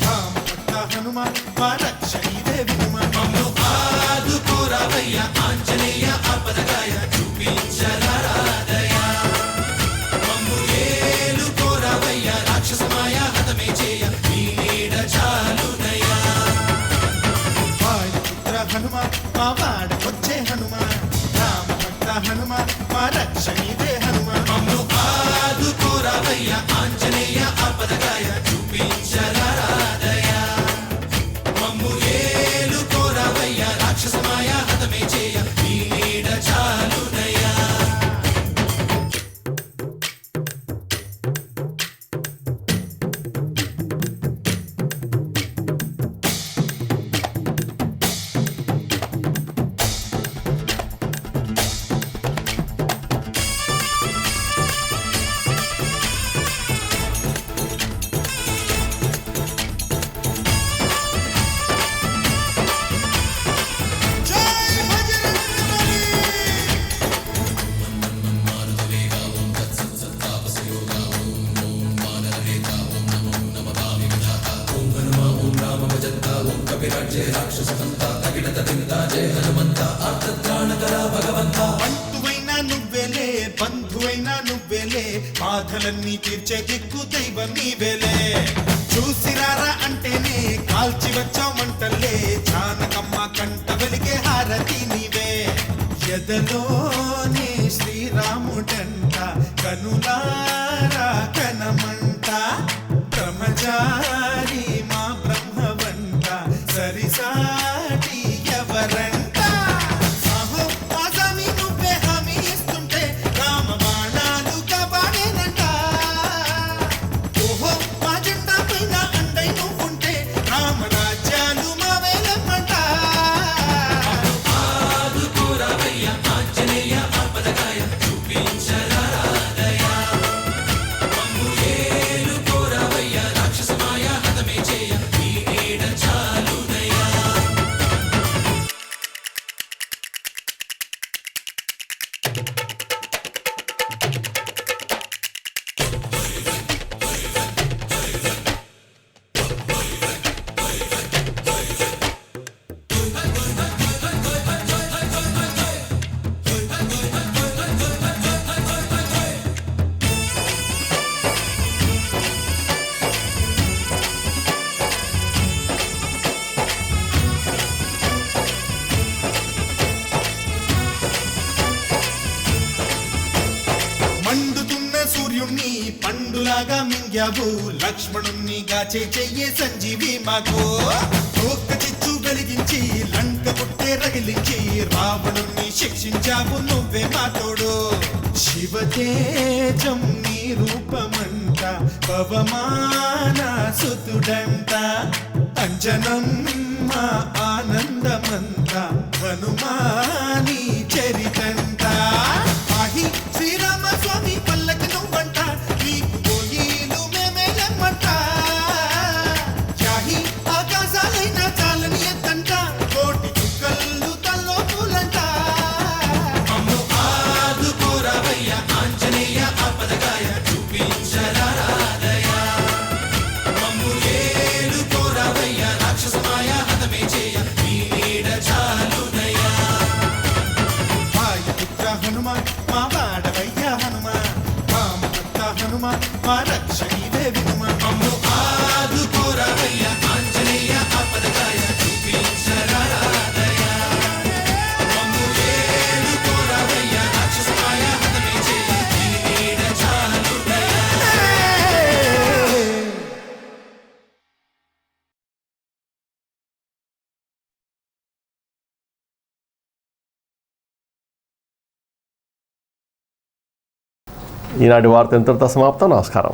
రామపుత్ర హనుమా మా రక్షణీదే వినుమా మమ్ము ఆదుకోరావయ్య ఆంజనేయ ఆపదగాయ చూపించరాదయ మమ్ము ఏలుకోరావయ్య రాక్షసమాయ హతమే చేయ నీ నీడ చాలునయ్యా వాయుపుత్ర హనుమా మా వాడవచ్చే హనుమా రామభక్త హనుమా మా రక్షణీదే హనుమా మమ్ము ఆదుకోరావయ్య ఆంజనేయ ఆపదగాయ చూపించరాదయ మమ్ము ఏలుకోరావయ్య రాక్షసమాయ హతమే చేయ నీ నీడ చాలునయ్యా. జయ రాక్షసంతా తగిడత తింత జయ హనుమంత ఆర్తత్రాణకర భగవంత. బంధువైనా నువ్వేలే బంధువైనా నువ్వేలే బాధలన్నీ తీర్చే దిక్కు దైవం నీవేలే. చూసిరారా అంటేనే కాల్చి వచ్చామంటలే జానకమ్మ కంట వెలిగే హారతి నీవే. ఎదలోనే శ్రీరాముడంట కనులారా కనమంట బ్రహ్మచారి మా బ్రహ్మవంట సరిసాటి ఎవరంట. సాహో ఆసామి నువ్వే హామీ ఇస్తుంటే రామ బాణాలు కాపాడేనంట. ఓహో మా జెండా పైన అండై నువ్వుంటే రామరాజ్యాలు మా వేలమ్మంట. ఆదుకోరావయ్య ఆంజనేయ ఆపదకాయ చూపించరాదయ మమ్ము ఏలుకోరావయ్య రాక్షసమాయ హతమే చేయ నీ నీడ చాలుదయా. మండుతున్న సూర్యుణ్ణి పండులాగా మింగావు లక్ష్మణుణ్ణి గాచే చెయ్యే సంజీవి మాకు. ఒక్క చిచ్చు వెలిగించి లంక పుట్టే రగిలించి రావణుణ్ణి శిక్షించావు నువ్వే మా తోడు. శివతేజం నీ రూపమంట పవమాన సుతుడంట అంజనం మా ఆనందమంత హనుమాని చరితంట. ఆహి శ్రీరామ స్వామి పల్లకి నువ్వంట నీకు పోయిలు మేమేలమ్మంట. యాహి ఆకాశాలైన చాలని ఎత్తంట కోటి చుక్కలు తల్లో పూలంట. మమ్ము ఆదుకోరావయ్య ఆంజనేయ ఆపదకాయ చూపించరాదయ మమ్ము ఏలుకోరావయ్య రాక్షసమాయ హతమే చేయ నీ నీడ చాలుదయా. వాయుపుత్ర హనుమ మా వాడవయ్య హనుమ వామభక్త హనుమ మా రక్ష నీవే వినుమ. మమ్ము ఆదుకోరావయ్య ఆంజనేయ ఆపదకాయ చూపించరాదయ మమ్ము ఏలుకోరావయ్య రాక్షసమాయ హతమే చేయ నీ నీడ చాలుదయా. ఈనాటి వార్త ఇంతటితో సమాప్తం. నమస్కారం.